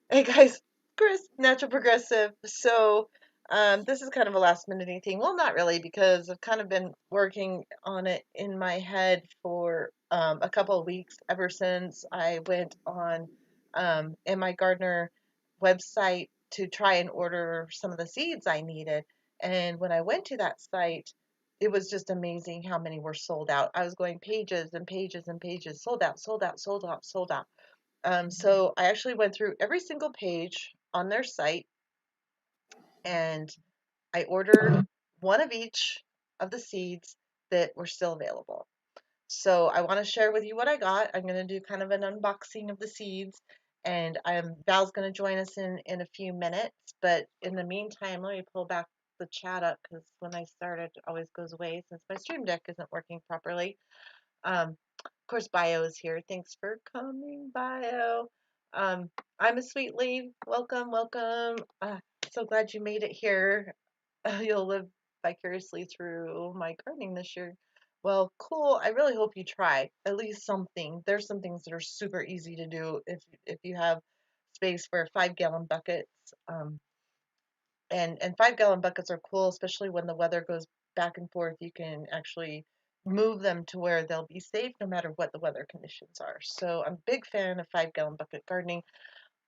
Hey guys, Chris, Natural Progressive. This is kind of a last minute thing. Well, not really, because I've kind of been working on it in my head for a couple of weeks ever since I went on MIGardner website to try and order some of the seeds I needed. And when I went to that site, it was just amazing how many were sold out. I was going pages and pages and pages, sold out, sold out, sold out, sold out. So I actually went through every single page on their site and I ordered one of each of the seeds that were still available. So I want to share with you what I got. I'm going to do kind of an unboxing of the seeds, and Val's going to join us in a few minutes. But in the meantime, let me pull back the chat up because when I start, it always goes away since my stream deck isn't working properly. Of course, Bio is here. Thanks for coming, Bio. Um, I'm a sweet leaf. Welcome, welcome. So glad you made it here. You'll live vicariously through my gardening this year. Well, cool. I really hope you try at least something. There's some things that are super easy to do if you have space for 5 gallon buckets. And 5 gallon buckets are cool, especially when the weather goes back and forth. You can actually move them to where they'll be safe no matter what the weather conditions are. So I'm a big fan of 5 gallon bucket gardening.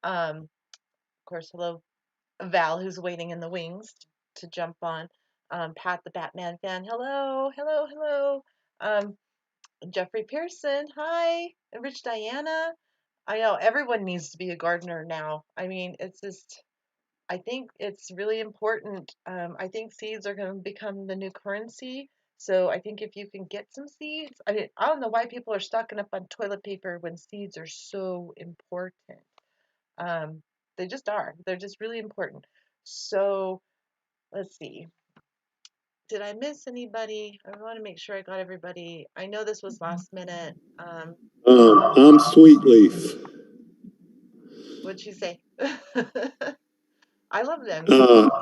Of course, hello Val, who's waiting in the wings to jump on. Pat the Batman fan, hello, hello, hello. Um, Jeffrey Pearson, hi. And Rich Diana. I know everyone needs to be a gardener now. I mean, it's just I think it's really important. I think seeds are going to become the new currency. So I think if you can get some seeds, I mean, I don't know why people are stocking up on toilet paper when seeds are so important. Um, they just are. They're just really important. So let's see. Did I miss anybody? I want to make sure I got everybody. I know this was last minute. I'm Sweet Leaf. What'd you say? I love them.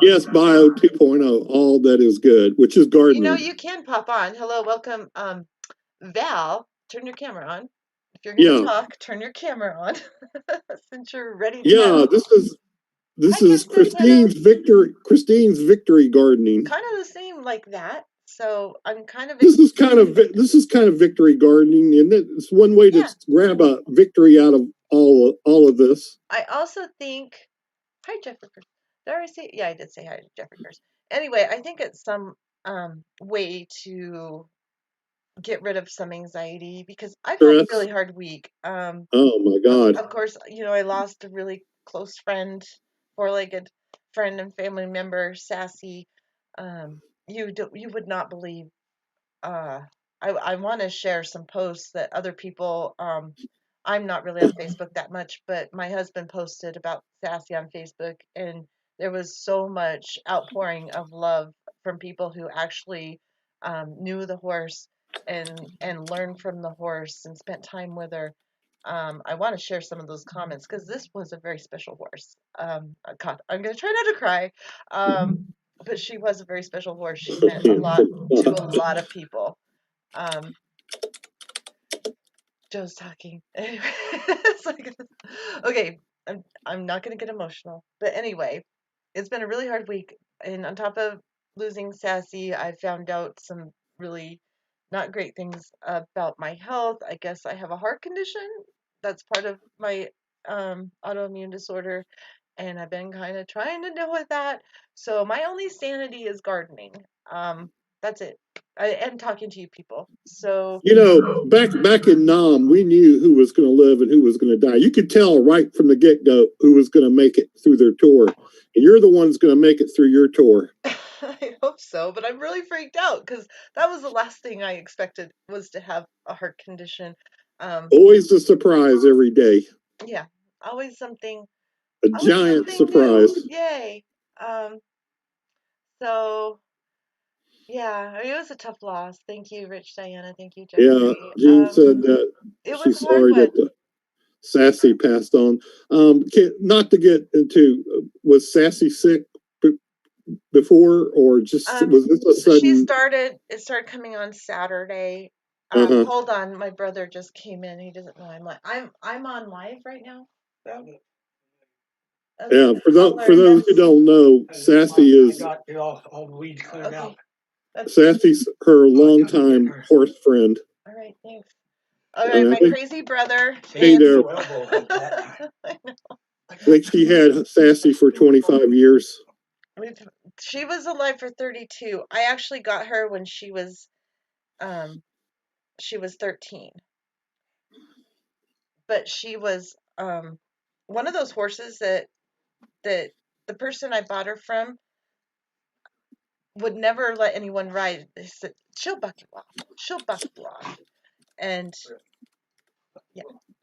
Yes, Bio 2.0, all that is good, which is You know, gardening. you can pop on. Hello, welcome. Val, turn your camera on. If you're going to Yeah, talk, turn your camera on since you're ready to yeah. go. This Hi, is Kristen. Hello. Christine's victory gardening. Kind of the same like that. So I'm kind of This is kind of victory gardening, and it's one way to yeah. grab a victory out of all of this. I also think hi Jeffrey. Did I already say yeah? I did say hi to Jeffrey first. Anyway, I think it's some way to get rid of some anxiety because I've had a Stress. really hard week. Oh my God. Of course, you know, I lost a really close friend, four-legged friend and family member, Sassy. You would not believe. Uh, I want to share some posts that other people. I'm not really on Facebook that much, but my husband posted about Sassy on Facebook, and there was so much outpouring of love from people who actually knew the horse and learned from the horse and spent time with her. I want to share some of those comments because this was a very special horse. God, I'm gonna try not to cry, but she was a very special horse. She meant a lot to a lot of people. Um, Joe's talking. Anyway, it's like, okay, I'm not gonna get emotional, but anyway, it's been a really hard week, and on top of losing Sassy, I found out some really not great things about my health. I guess I have a heart condition that's part of my autoimmune disorder, and I've been kind of trying to deal with that. So my only sanity is gardening. That's it. And talking to you people. So Back in Nam, we knew who was going to live and who was going to die. You could tell right from the get go who was going to make it through their tour, and you're the one's going to make it through your tour. I hope so, but I'm really freaked out because that was the last thing I expected was to have a heart condition. Um, Always a surprise every day, yeah, always something, a always giant something new. surprise. Yay. Um, so yeah, it was a tough loss. Thank you, Rich Diana. Thank you, Yeah, Jeffrey. June said that It was she's a hard sorry one. that the Sassy passed on. Not to get into was Sassy sick before, or just was this a sudden? It started coming on Saturday. Uh huh. Hold on, my brother just came in. He doesn't know I'm on live right now. I'm on live right now. Yeah, Okay, for I'll those learn. who don't know, I got all the weeds cleared Okay, out. Sassy's her Oh, it's time to get longtime her. horse friend. all right, thanks. All right, And I my think, crazy brother. hey And there, No elbow like that. I think she had Sassy for 25 years. we've, she was alive for 32. I actually got her when um, she was 13. But she was one of those horses that the person I bought her from would never let anyone ride. They said, she'll buck you off. She'll buck you off. And yeah,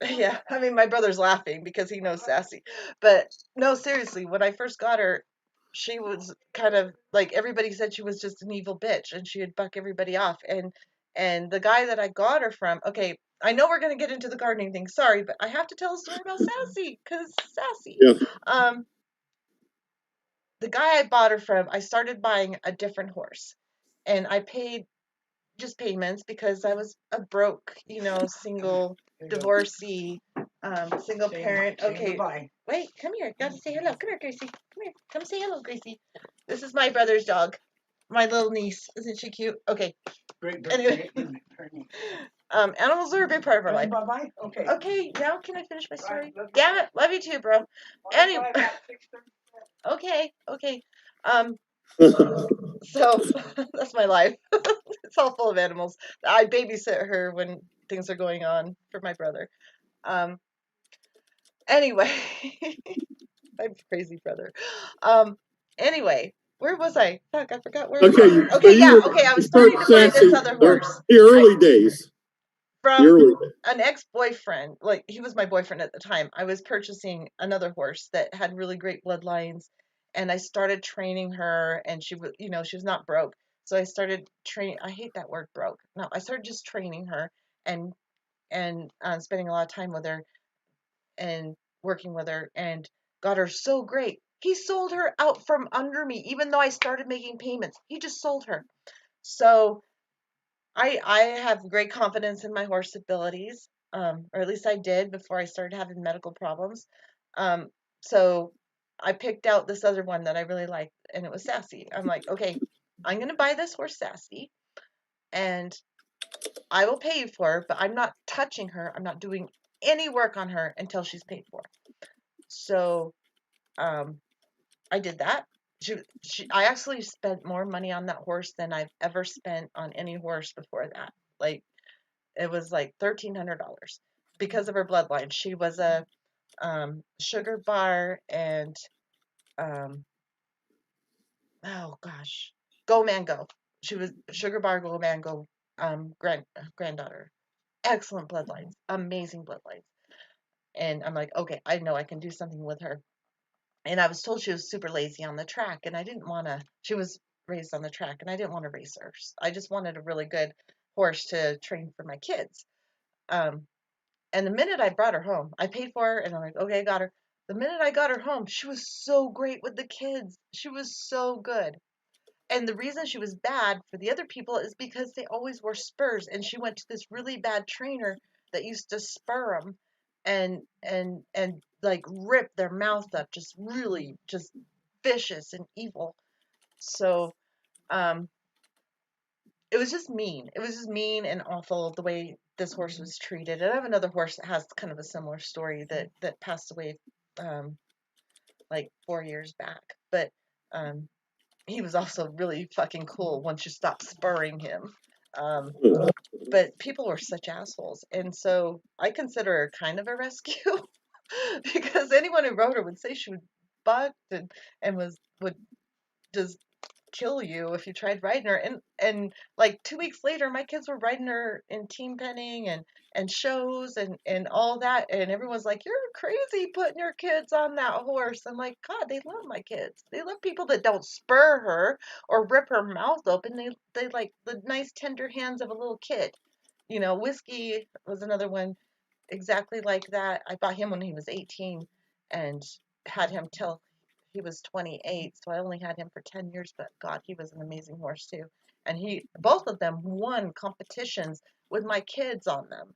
yeah. I mean, my brother's laughing because he knows Sassy. But no, seriously, when I first got her, she was kind of like everybody said she was just an evil bitch and she would buck everybody off. And the guy that I got her from, okay, I know we're gonna get into the gardening thing. Sorry, but I have to tell a story about Sassy because Sassy. Yeah. Um, the guy I bought her from, I started buying a different horse, and I paid just payments because I was a broke, single divorcee, single parent. Okay, wait, come here. Gotta say hello. Come here, Gracie. Come here. Come say hello, Gracie. This is my brother's dog, my little niece. Isn't she cute? Okay. Anyway, animals are a big part of our life. Bye-bye? Okay. Okay, now can I finish my story? Damn it, love you too, bro. Anyway, okay. Um, so that's my life. It's all full of animals. I babysit her when things are going on for my brother. Um, anyway, my crazy brother. Um, anyway, where was I? Fuck, I forgot where. Okay, so Okay, you yeah, were okay. I you was start starting to buy this Sassy other horse. the early days. The From early days. an ex-boyfriend, like he was my boyfriend at the time. I was purchasing another horse that had really great bloodlines, and I started training her, and she was, she was not broke. So I started training. I hate that word broke. No, I started just training her and spending a lot of time with her and working with her and got her so great. He sold her out from under me, even though I started making payments. He just sold her. So I have great confidence in my horse abilities, or at least I did before I started having medical problems. Um, so I picked out this other one that I really liked, and it was Sassy. I'm like, okay, I'm gonna buy this horse Sassy, and I will pay you for her, but I'm not touching her. I'm not doing any work on her until she's paid for. So um, I did that. I actually spent more money on that horse than I've ever spent on any horse before that. Like it was like $1,300 because of her bloodline. She was a sugar bar and um, oh gosh, go mango. She was sugar bar go mango granddaughter. Excellent bloodlines, amazing bloodlines. And I'm like, okay, I know I can do something with her. And I was told she was super lazy on the track, and I didn't want to. She was raised on the track, and I didn't want to race her. I just wanted a really good horse to train for my kids. Um, And the minute I brought her home, I paid for her and I'm like, okay, I got her. The minute I got her home, she was so great with the kids. She was so good. And the reason she was bad for the other people is because they always wore spurs. And she went to this really bad trainer that used to spur them and like rip their mouth up, just really just vicious and evil. So um, it was just mean. It was just mean and awful the way this horse was treated. And I have another horse that has kind of a similar story that passed away um, like 4 years back. But um, he was also really fucking cool once you stop spurring him. Um, but people were such assholes, and so I consider her kind of a rescue because anyone who rode her would say she was bucked and would just kill you if you tried riding her. And like 2 weeks later, my kids were riding her in team penning and shows and all that, and everyone's like, "You're crazy putting your kids on that horse." I'm like, God, they love my kids. They love people that don't spur her or rip her mouth open. They like the nice tender hands of a little kid. Whiskey was another one exactly like that. I bought him when he was 18 and had him till he was 28. So I only had him for 10 years, but God, he was an amazing horse too. And both of them won competitions with my kids on them.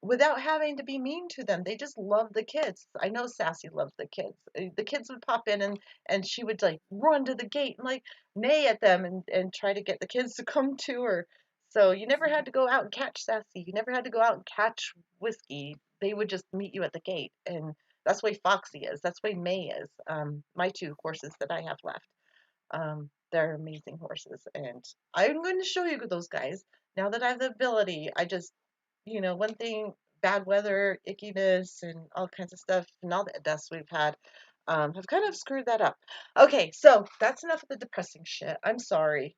without having to be mean to them. They just love the kids. I know Sassy loved the kids. The kids would pop in and she would like run to the gate and like neigh at them and try to get the kids to come to her. So you never had to go out and catch Sassy. You never had to go out and catch Whiskey. They would just meet you at the gate. And that's the way Foxy is. That's the way May is. My two horses that I have left. They're amazing horses. And I'm going to show you those guys. Now that I have the ability, I just, one thing, bad weather, ickiness, and all kinds of stuff, and all the dust we've had, have kind of screwed that up. Okay, so that's enough of the depressing shit. I'm sorry.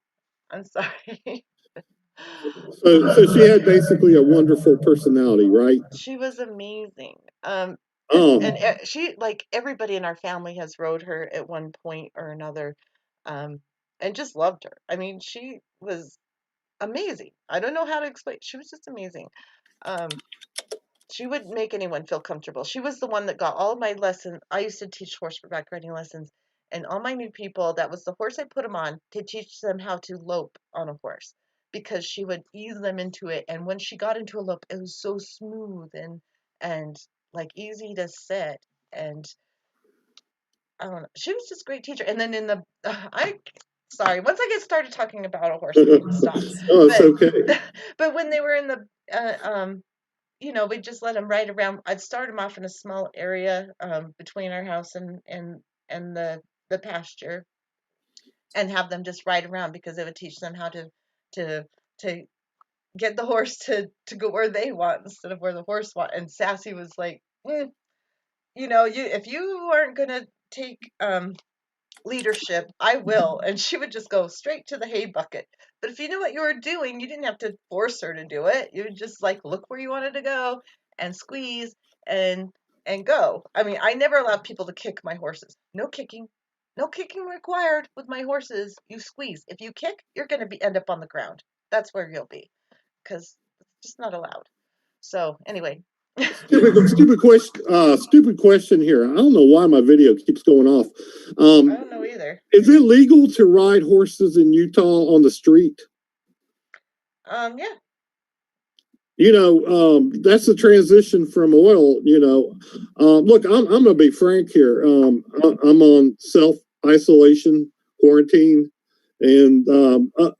I'm sorry. So she had basically a wonderful personality, right? She was amazing. And Oh, she, like everybody in our family has rode her at one point or another, um, and just loved her. I mean, she was amazing. I don't know how to explain. She was just amazing. Um, she would make anyone feel comfortable. She was the one that got all of my lessons. I used to teach horseback riding lessons, and all my new people, that was the horse I put them on to teach them how to lope on a horse because she would ease them into it. And when she got into a lope, it was so smooth and like easy to sit. And I don't know. She was just a great teacher. And then in the I sorry, once I get started talking about a horse, I need to stop. oh, it's But okay. but when they were in the we'd just let them ride around. I'd start them off in a small area between our house and the pasture, and have them just ride around because it would teach them how to to get the horse to go where they want instead of where the horse want. And Sassy was like, you if you aren't gonna take leadership, I will. And she would just go straight to the hay bucket. But if you knew what you were doing, you didn't have to force her to do it. You would just like look where you wanted to go and squeeze and and go. I mean, I never allowed people to kick my horses. No kicking. No kicking required with my horses. You squeeze. If you kick, you're going to be end up on the ground. That's where you'll be because it's just not allowed. So, anyway, Stupid question here. I don't know why my video keeps going off. I don't know either. Is it legal to ride horses in Utah on the street? Yeah. That's the transition from oil. Look, I'm gonna be frank here. I'm on self isolation, quarantine, and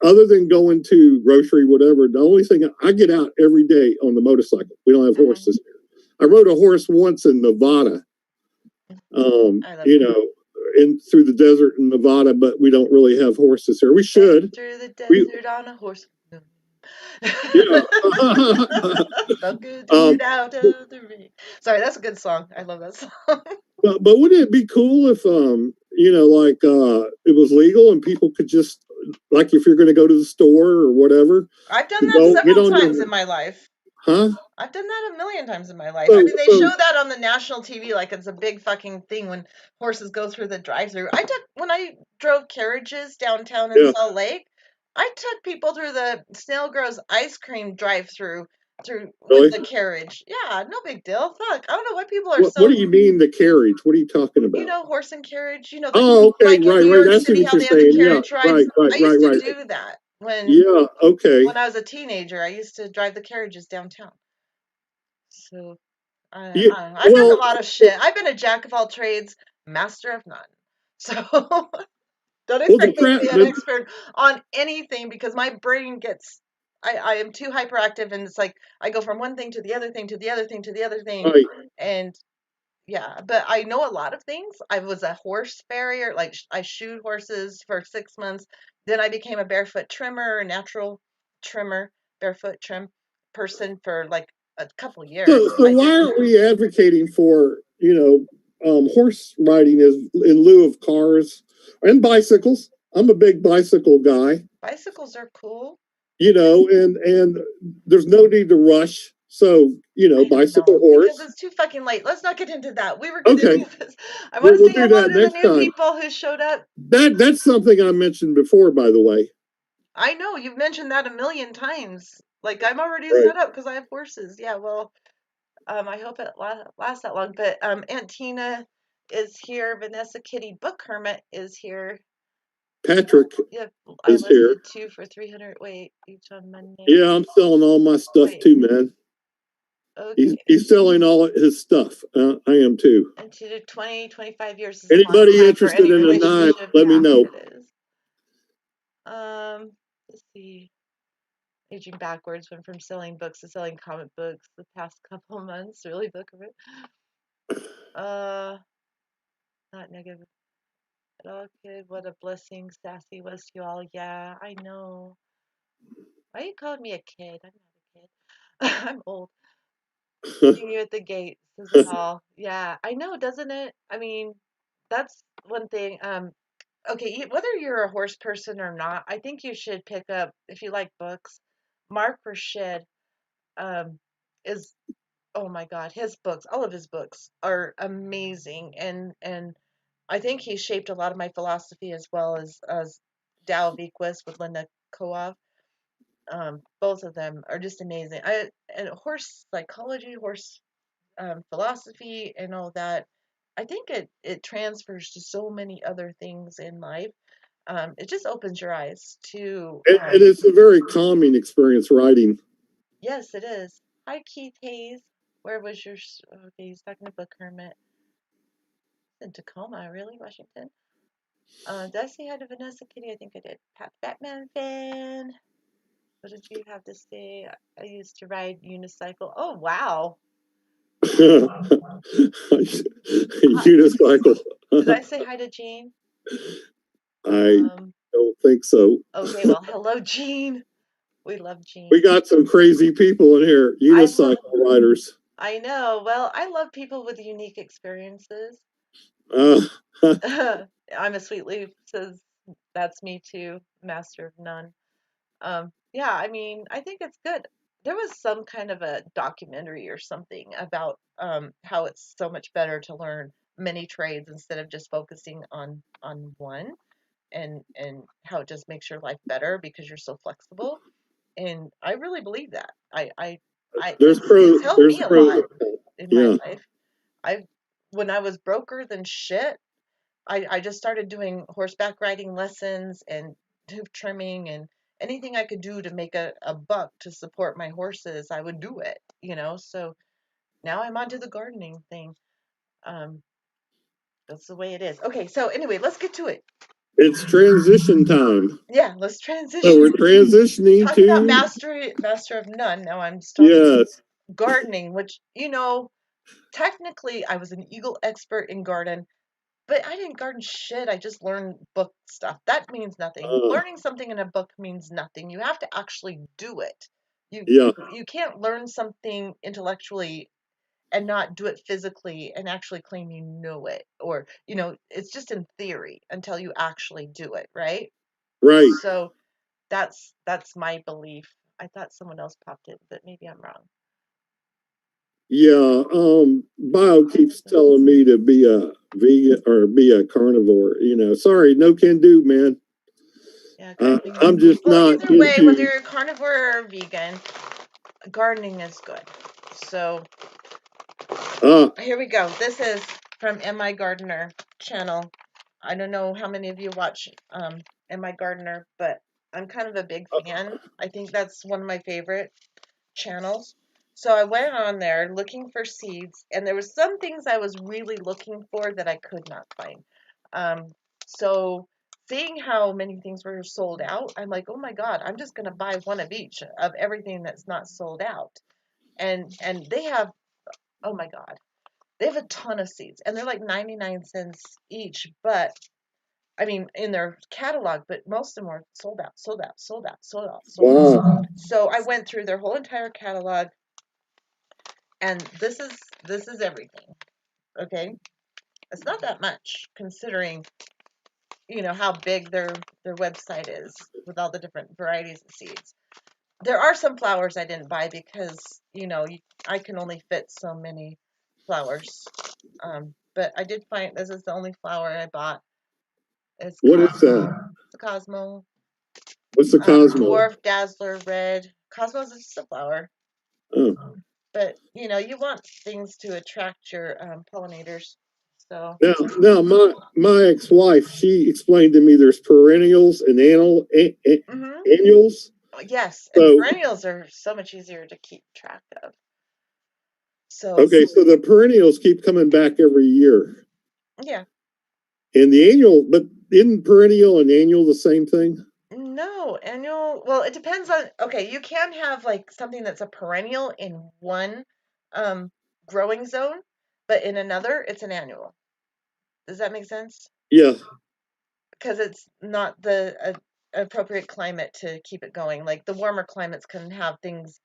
other than going to grocery, whatever, the only thing I get out every day on the motorcycle. We don't have horses. I rode a horse once in Nevada. In through the desert in Nevada, but we don't really have horses here. We should. Through the desert on a horse. Yeah. So good to get out of the rain. Sorry, that's a good song. I love that song. But wouldn't it be cool if it was legal and people could just, like, if you're going to go to the store or whatever, I've done that several times in my life. Huh? I've done that a million times in my life. I mean, they show that on the national TV like it's a big fucking thing when horses go through the drive-through. When I drove carriages downtown in Salt Lake, I took people through the Snail Grows ice cream drive-through with the carriage. Yeah, no big deal. Fuck, I don't know why people are so. What do you mean the carriage? What are you talking about? Horse and carriage. Okay, like in New York City, how they have the carriage rides. I used to do that when when I was a teenager. I used to drive the carriages downtown. So I've done a lot of shit. I've been a jack of all trades, master of none. So don't expect me to be an expert on anything because my brain gets. I am too hyperactive, and it's like I go from one thing to the other thing to the other thing to the other thing, and yeah. But I know a lot of things. I was a horse farrier, like I shoed horses for 6 months. Then I became a barefoot trimmer, a natural trimmer, barefoot trim person for like a couple years. So why aren't we advocating for horse riding as in lieu of cars and bicycles? I'm a big bicycle guy. Bicycles are cool. And there's no need to rush. So bicycle horse. Because it's too fucking late. Let's not get into that. We were going to do this. I want to say hello to the new people who showed up. That's something I mentioned before, by the way. I know you've mentioned that a million times. Like I'm already set up because I have horses. Yeah, well, I hope it lasts that long. But Aunt Tina is here. Vanessa Kitty Book Hermit is here. Patrick is here. 2 for 300 each on Monday. Yeah, I'm selling all my stuff too, man. Okay. He's selling all his stuff. I am too. And to do 20, 25 years is a long Anybody time for interested any in a knife, relationship. let me Yeah, know. it is. Let's see. Aging backwards, went from selling books to selling comic books the past couple months. Really, book of it. Not negative at all, kid. What a blessing Sassy was to you all. Yeah, I know. Why are you calling me a kid? I'm not a kid. I'm old. Seeing you at the gate says it all. Yeah, I know, doesn't it? I mean, that's one thing. Okay, whether you're a horse person or not, I think you should pick up, if you like books, Mark Rashid um, is, oh my God, his books, all of his books are amazing. And I think he shaped a lot of my philosophy as well as Tao of Equus with Linda Koov. Both of them are just amazing. And horse psychology, horse philosophy, and all that. I think it transfers to so many other things in life. It just opens your eyes to. And it's a very calming experience writing. Yes, it is. Hi, Keith Hayes. Where was your? Okay, he's talking to Book Hermit in Tacoma. Really, Washington. Did I say hi to Vanessa Kitty? I think I did. Pat Batman fan. What did you have to say? I used to ride unicycle. Oh wow. Unicycle. Did I say hi to Jean? I don't think so. Okay, well, hello, Jean. We love Jean. We got some crazy people in here, unicycle riders. I know. Well, I love people with unique experiences. I'm a sweet leaf says that's me too, master of none. Yeah, I mean, I think it's good. There was some kind of a documentary or something about how it's so much better to learn many trades instead of just focusing on one, and how it just makes your life better because you're so flexible. And I really believe that. It's helped me a lot in my life. I When I was broker than shit, I just started doing horseback riding lessons and hoof trimming and anything I could do to make a buck to support my horses, I would do it, you know. So now I'm onto the gardening thing. Um, that's the way it is. Okay, so anyway, let's get to it. It's transition time. Yeah, let's transition. So we're transitioning Talking about to master of none. Now I'm starting yes. gardening, which technically I was an eagle expert in garden, but I didn't garden shit. I just learned book stuff. That means nothing. Learning something in a book means nothing. You have to actually do it. You can't learn something intellectually and not do it physically and actually claim you know it, or it's just in theory until you actually do it, right? Right. So that's my belief. I thought someone else popped it, but maybe I'm wrong. Yeah, Bio keeps telling me to be a vegan or be a carnivore. Sorry, no can do, man. Yeah, I'm just not either way, into. whether you're a carnivore or vegan, gardening is good. So here we go. This is from MIGardner channel. I don't know how many of you watch MIGardner, but I'm kind of a big fan. I think that's one of my favorite channels. So I went on there looking for seeds, and there was some things I was really looking for that I could not find. So seeing how many things were sold out, I'm like, oh my God, I'm just gonna buy one of each of everything that's not sold out. And they have, oh my God, they have a ton of seeds, and they're like 99 cents each. But I mean, in their catalog, but most of them were sold out, sold out, sold out, sold out, sold out. So I went through their whole entire catalog, and this is everything. Okay, it's not that much considering how big their website is with all the different varieties of seeds. There are some flowers I didn't buy because I can only fit so many flowers. But I did find this is the only flower I bought. What is that? It's a Cosmo. What's the Cosmo? Dwarf Dazzler Red. Cosmos is just a flower. Oh. But you want things to attract your pollinators. So now my ex-wife, she explained to me there's perennials and annuals. Yes, and perennials are so much easier to keep track of. So Okay, so the perennials keep coming back every year. yeah. And the annual, but isn't perennial and annual the same thing? No, annual. Well, it depends on. Okay, you can have like something that's a perennial in one um growing zone, but in another, it's an annual. Does that make sense? Yeah. Because it's not the appropriate climate to keep it going. Like the warmer climates can have things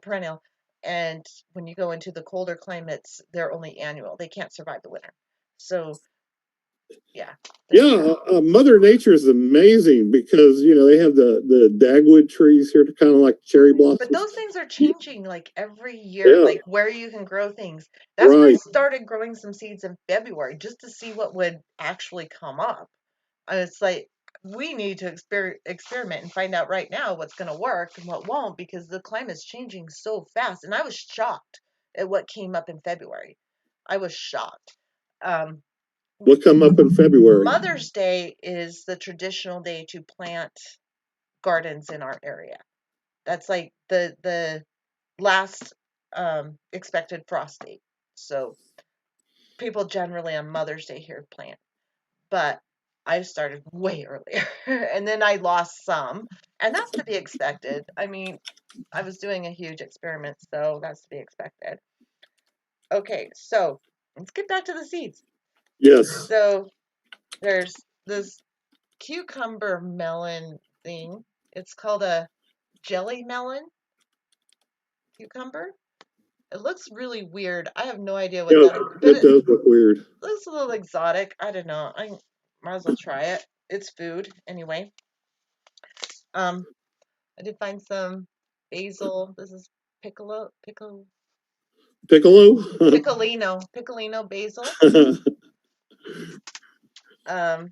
perennial, and when you go into the colder climates, they're only annual. They can't survive the winter. So yeah, there's Yeah, that. Mother Nature is amazing because they have the dagwood trees here to kind of like cherry But blossoms. those things are changing like every year, Yeah, like where you can grow things. That's when I right. started growing some seeds in February just to see what would actually come up. And it's like we need to experiment and find out right now what's going to work and what won't because the climate's changing so fast. And I was shocked at what came up in February. I was shocked. Um, What come up in February? Mother's Day is the traditional day to plant gardens in our area. That's like the last expected frost date. So people generally on Mother's Day here plant, but I started way earlier and then I lost some, and that's to be expected. I mean, I was doing a huge experiment, so that's to be expected. Okay, so let's get back to the seeds. Yes. So there's this cucumber melon thing. It's called a jelly melon cucumber. It looks really weird. I have no idea what Yeah, that is, but it it does look weird. looks a little exotic. I don't know. I might as well try it. It's food anyway. Um, I did find some basil. This is Piccolo? piccolino basil. Um,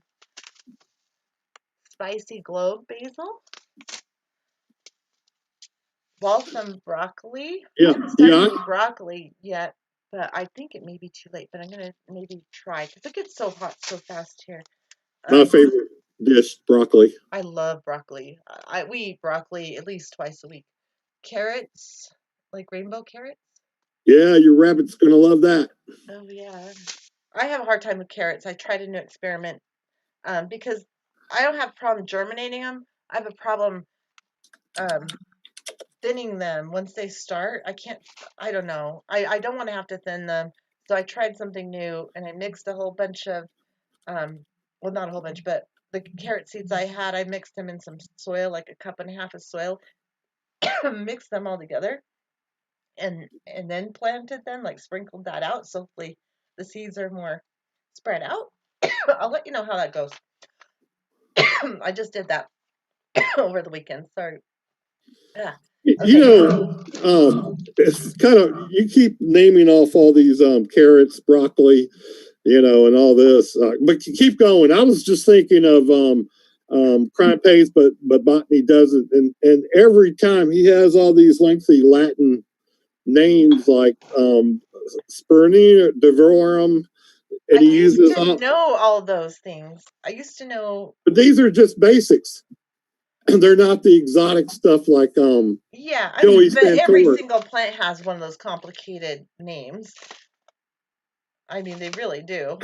spicy globe basil. Balsam broccoli. I Yeah, haven't started yeah. any broccoli yet, but I think it may be too late. But I'm gonna maybe try because it gets so hot so fast here. My Um, favorite dish, broccoli. I love broccoli. We eat broccoli at least twice a week. Carrots, like rainbow carrots. Yeah, your rabbit's gonna love that. Oh yeah. I have a hard time with carrots. I tried a new experiment because I don't have a problem germinating them. I have a problem um, thinning them once they start. I can't. I don't know. I don't want to have to thin them. So I tried something new and I mixed a whole bunch of um, well, not a whole bunch, but the carrot seeds I had, I mixed them in some soil, like a cup and a half of soil, mixed them all together, and then planted them, like sprinkled that out. So hopefully the seeds are more spread out. I'll let you know how that goes. I just did that over the weekend. Sorry. Yeah. You Okay. know, it's kind of you keep naming off all these carrots, broccoli, and all this, but you keep going. I was just thinking of crime pays, but botany doesn't, and every time he has all these lengthy Latin names like Spernia Devorum, I and he used uses to all. know all those things. I used to know. But these are just basics. They're not the exotic stuff like Yeah, I Joey mean, but every Santora. single plant has one of those complicated names. I mean, they really do.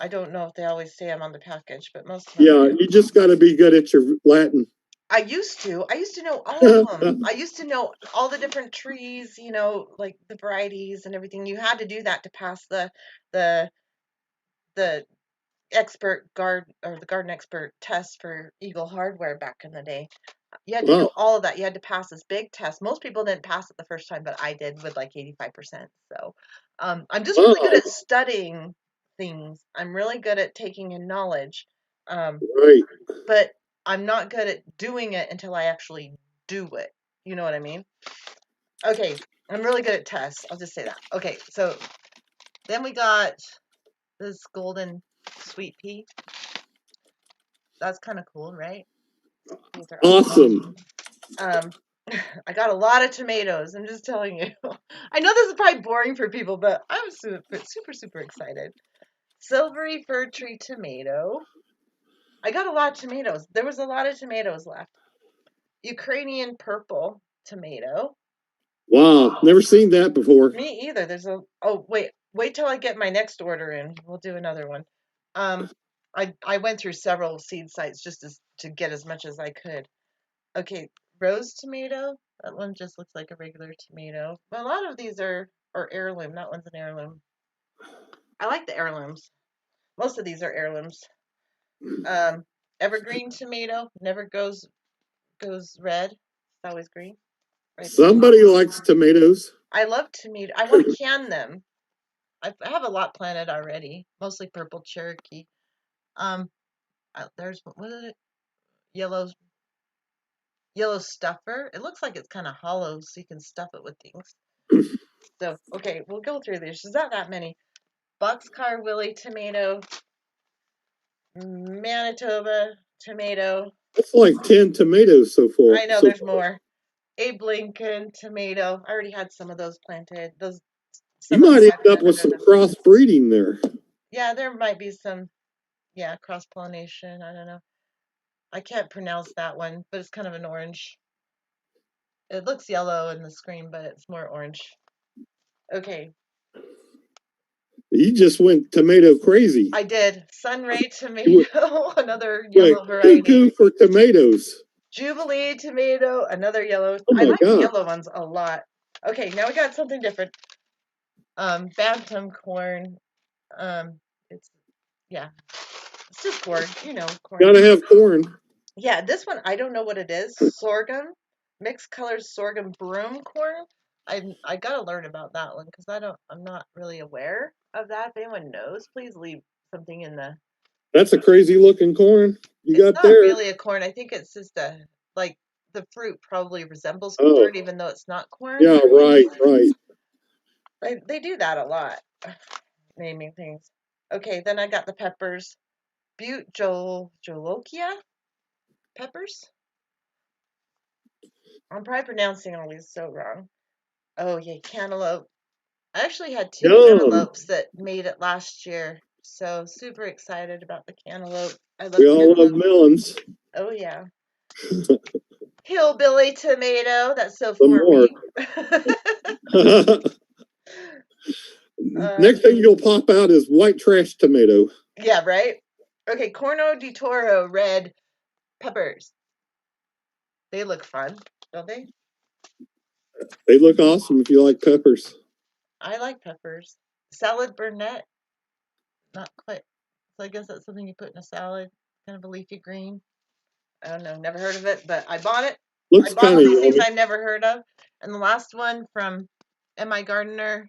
I don't know if they always say them on the package, but most of them Yeah, do. you just got to be good at your Latin. I used to. I used to know all of them. I used to know all the different trees, like the varieties and everything. You had to do that to pass the the expert guard or the garden expert test for Eagle Hardware back in the day. You had to know Wow. all of that. You had to pass this big test. Most people didn't pass it the first time, but I did with like 85%. So I'm just really good Wow. at studying things. I'm really good at taking in knowledge. Right. But I'm not good at doing it until I actually do it. You know what I mean? Okay, I'm really good at tests. I'll just say that. Okay, so then we got this golden sweet pea. That's kind of cool, right? These are awesome. Awesome. Um, I got a lot of tomatoes. I'm just telling you. I know this is probably boring for people, but I'm super excited. Silvery fir tree tomato. I got a lot of tomatoes. There was a lot of tomatoes left. Ukrainian purple tomato. Wow, never seen that before. Me either. There's a oh wait till I get my next order in. We'll do another one. Um, I went through several seed sites just to get as much as I could. Okay, rose tomato. That one just looks like a regular tomato. But a lot of these are heirloom. That one's an heirloom. I like the heirlooms. Most of these are heirlooms. Um, evergreen tomato never goes red. It's always green. Right there. Somebody likes tomatoes. I love tomato. I want to can them. I have a lot planted already, mostly purple Cherokee. There's what is it? Yellow stuffer. It looks like it's kind of hollow, so you can stuff it with things. So okay, we'll go through these. There's not that many. Boxcar Willie tomato, Manitoba tomato. That's like 10 tomatoes so far. I know there's more. Abe Lincoln tomato. I already had some of those planted. Those You some of might them end I've up with planted some them. crossbreeding there. Yeah, there might be some. Yeah, cross pollination. I don't know. I can't pronounce that one, but it's kind of an orange. It looks yellow in the screen, but it's more orange. Okay, You just went tomato crazy. I did. Sunray You tomato, another went yellow variety. cuckoo for tomatoes. Jubilee tomato, another yellow. Oh I my like the God. yellow ones a lot. Okay, now we got something different. Bantam corn. It's yeah, it's just corn. You know, corn. Gotta have corn. Yeah, this one I don't know what it is. Sorghum, mixed colors sorghum broom corn. I gotta learn about that one because I'm not really aware of that. If anyone knows, please leave something in the. That's a crazy looking corn you It's got not there. really a corn. I think it's just a like the fruit probably resembles Oh. corn, even though it's not corn. Yeah, right. They do that a lot, naming things. Okay, then I got the peppers. Butte Jolokia peppers. I'm probably pronouncing all these so wrong. Oh yeah, cantaloupe. I actually had 2 Yum. cantaloupes that made it last year, so super excited about the cantaloupe. I love We all love cantaloupe. melons. Oh yeah. Hillbilly tomato. That's so One more. for me. Next thing you'll pop out is white trash tomato. Yeah, right? Okay, Corno di Toro red peppers. They look fun, don't they? They look awesome if you like peppers. I like peppers. Salad Burnett. Not quite. So I guess that's something you put in a salad. Kind of a leafy green. I don't know. Never heard of it, but I bought it. Looks I bought all kind of these things yummy. I've never heard of. And the last one from MIGardner.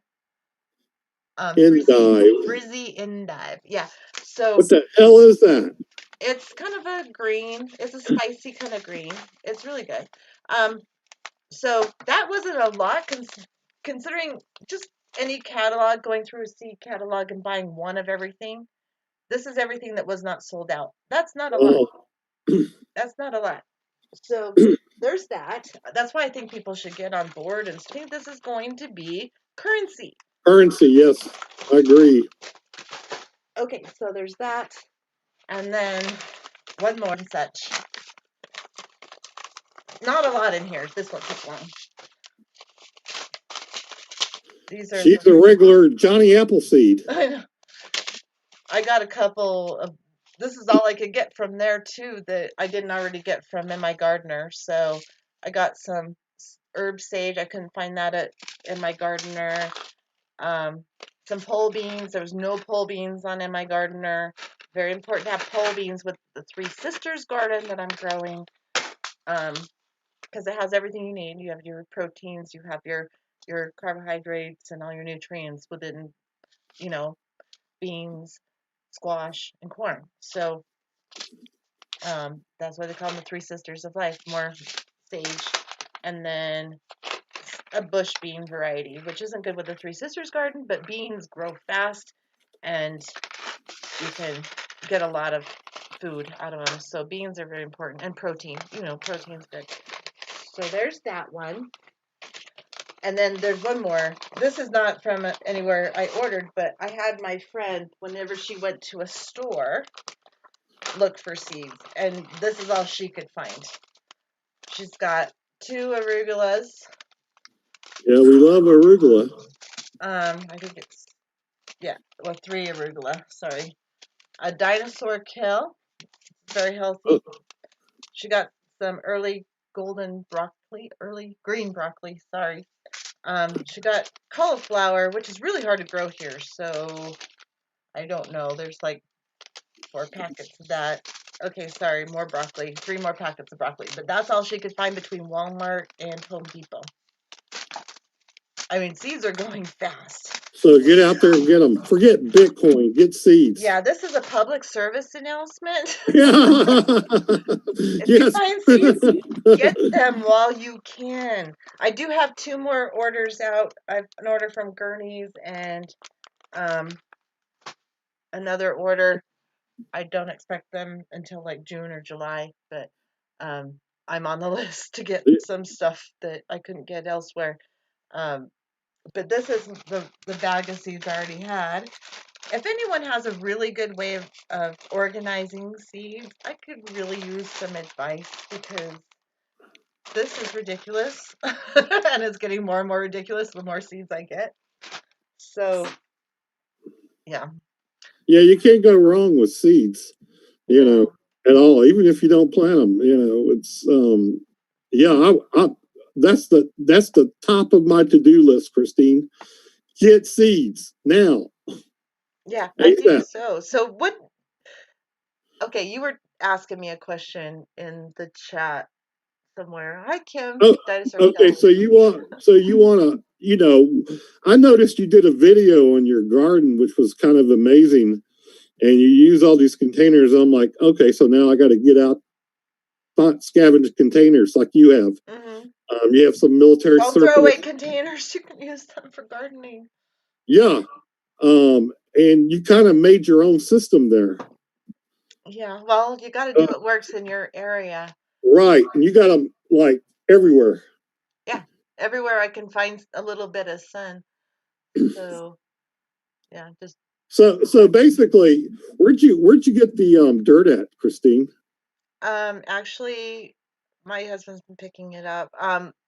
Endive. Frizzy endive. Yeah. So What the hell is that? it's kind of a green. It's a spicy kind of green. It's really good. So that wasn't a lot considering just any catalog, going through a seed catalog and buying one of everything. This is everything that was not sold out. That's not a lot. That's not a lot. So there's that. That's why I think people should get on board and think this is going to be currency. Currency, yes, I agree. Okay, so there's that. And then one more and such. Not a lot in here. This won't take long. These are She's a regular Johnny Appleseed. I know. I got a couple of. This is all I could get from there too that I didn't already get from MIGardner. So I got some herb sage. I couldn't find that in MIGardner. Some pole beans. There was no pole beans on MIGardner. Very important to have pole beans with the Three Sisters garden that I'm growing. Because it has everything you need. You have your proteins, you have your carbohydrates, and all your nutrients within, beans, squash, and corn. So that's why they call them the Three Sisters of Life. More sage, and then a bush bean variety, which isn't good with the Three Sisters garden, but beans grow fast, and you can get a lot of food out of them. So beans are very important, and protein. Protein's good. So there's that one. And then there's one more. This is not from anywhere I ordered, but I had my friend, whenever she went to a store, look for seeds. And this is all she could find. She's got 2 arugulas, Yeah, we love arugula. I think it's, yeah, well, 3 arugula, sorry. A dinosaur kale, very healthy. She got some early early green broccoli, sorry. She got cauliflower, which is really hard to grow here, so I don't know. There's like 4 packets of that. Okay, sorry, more broccoli. 3 more packets of broccoli. But that's all she could find between Walmart and Home Depot. I mean, seeds are going fast. So get out there and get them. Forget Bitcoin. Get seeds. Yeah, this is a public service announcement. Yeah. If you find seeds, get them while you can. I do have 2 more orders out. I've an order from Gurney's and another order. I don't expect them until like June or July, but I'm on the list to get some stuff that I couldn't get elsewhere. But this is the bag of seeds I already had. If anyone has a really good way of organizing seeds, I could really use some advice because this is ridiculous. And it's getting more and more ridiculous the more seeds I get. So, yeah. Yeah, you can't go wrong with seeds, at all. Even if you don't plant them, it's yeah. That's the top of my to-do list, Christine. Get seeds now. Yeah, I think so. So what? Okay, you were asking me a question in the chat somewhere. Hi, Kim. Oh, Dinosaur okay. Kill. So you want to, I noticed you did a video on your garden, which was kind of amazing, and you use all these containers. I'm like, okay, so now I got to get out, scavenge containers like you have. Mm-hmm. You have some military Don't surplus. throw away containers. You can use them for gardening. Yeah. And you kind of made your own system there. Yeah, well, you got to do what works in your area. Right. And you got them like everywhere. Yeah, everywhere I can find a little bit of sun. So, yeah, just. So basically, where'd you get the dirt at, Christine? Actually, my husband's been picking it up.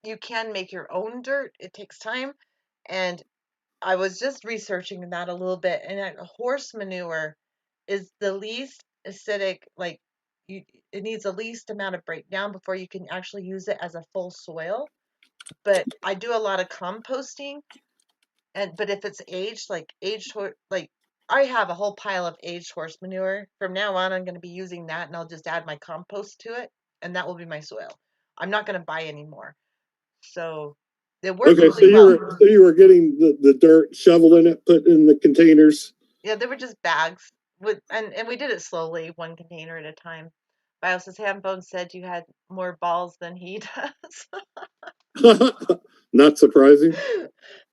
You can make your own dirt. It takes time, and I was just researching that a little bit, and horse manure is the least acidic. Like, it needs the least amount of breakdown before you can actually use it as a full soil. But I do a lot of composting, but if it's aged, like I have a whole pile of aged horse manure. From now on, I'm going to be using that, and I'll just add my compost to it, and that will be my soil. I'm not going to buy any more. So it worked really well. So you were getting the dirt, shoveling it, put in the containers. Yeah, they were just bags and we did it slowly, one container at a time. Bios's Handbone said you had more balls than he does. Not surprising.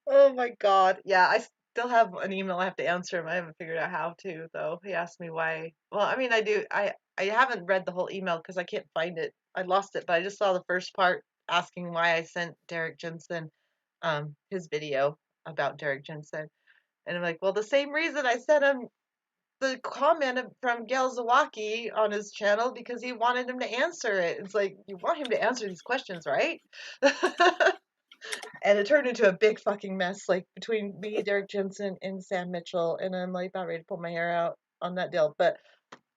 Oh my God. Yeah, I still have an email I have to answer him. I haven't figured out how to though. He asked me why. Well, I mean, I haven't read the whole email because I can't find it. I lost it, but I just saw the first part asking why I sent Derek Jensen his video about Derek Jensen. And I'm like, well, the same reason I sent him the comment from Gail Zawacki on his channel because he wanted him to answer it. It's like, you want him to answer these questions, right? And it turned into a big fucking mess, like between me, Derek Jensen, and Sam Mitchell. And I'm like about ready to pull my hair out on that deal. But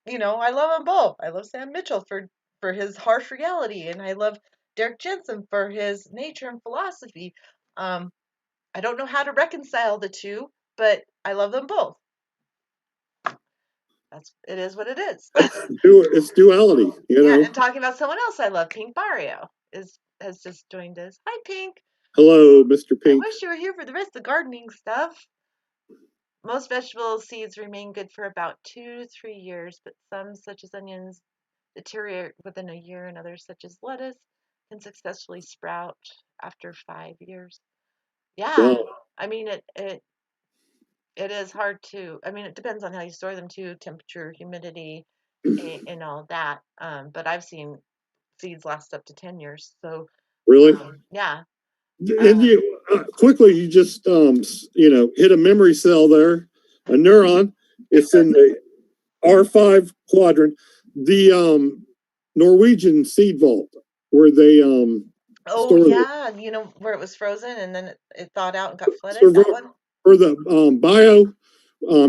I love them both. I love Sam Mitchell for his harsh reality, and I love Derek Jensen for his nature and philosophy. I don't know how to reconcile the two, but I love them both. It is what it is. It's duality, Yeah, and talking about someone else I love, Pink Barrio has just joined us. Hi, Pink. Hello, Mr. Pink. I wish you were here for the rest of the gardening stuff. Most vegetable seeds remain good for about 2 to 3 years, but some, such as onions, deteriorate within a year, and others, such as lettuce, can successfully sprout after 5 years. Yeah, wow. I mean it is hard to. I mean, it depends on how you store them too, temperature, humidity, and all that. But I've seen seeds last up to 10 years. So really, yeah. And you quickly you just hit a memory cell there, a neuron. It's in the R5 quadrant. The Norwegian seed vault, where they Oh store that. yeah, you know where it was frozen and then it thawed out and got flooded. That Servert one. or the bio.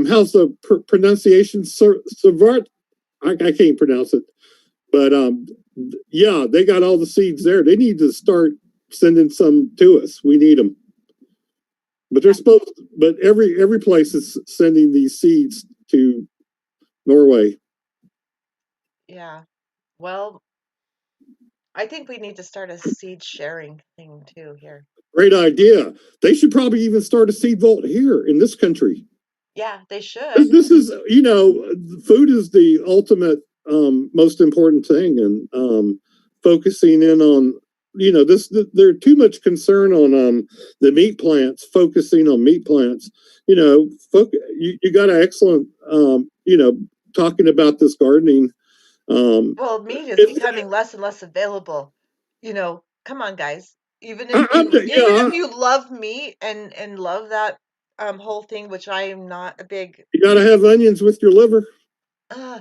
How's the pronunciation? Servert. I can't pronounce it, but yeah, they got all the seeds there. They need to start sending some to us. We need them. But they're Yeah, supposed. But every place is sending these seeds to Norway. yeah. Well, I think we need to start a seed sharing thing too here. Great idea. They should probably even start a seed vault here in this country. Yeah, they should. This is, food is the ultimate, most important thing, and focusing in on, this. There's too much concern on the meat plants. Focusing on meat plants, you got an excellent, talking about this gardening. Um, Well, meat is it's, becoming less and less available. Come on, guys. Even if I'm, you love meat and love that whole thing, which I am not a big you got to meat. have onions with your liver. Uh,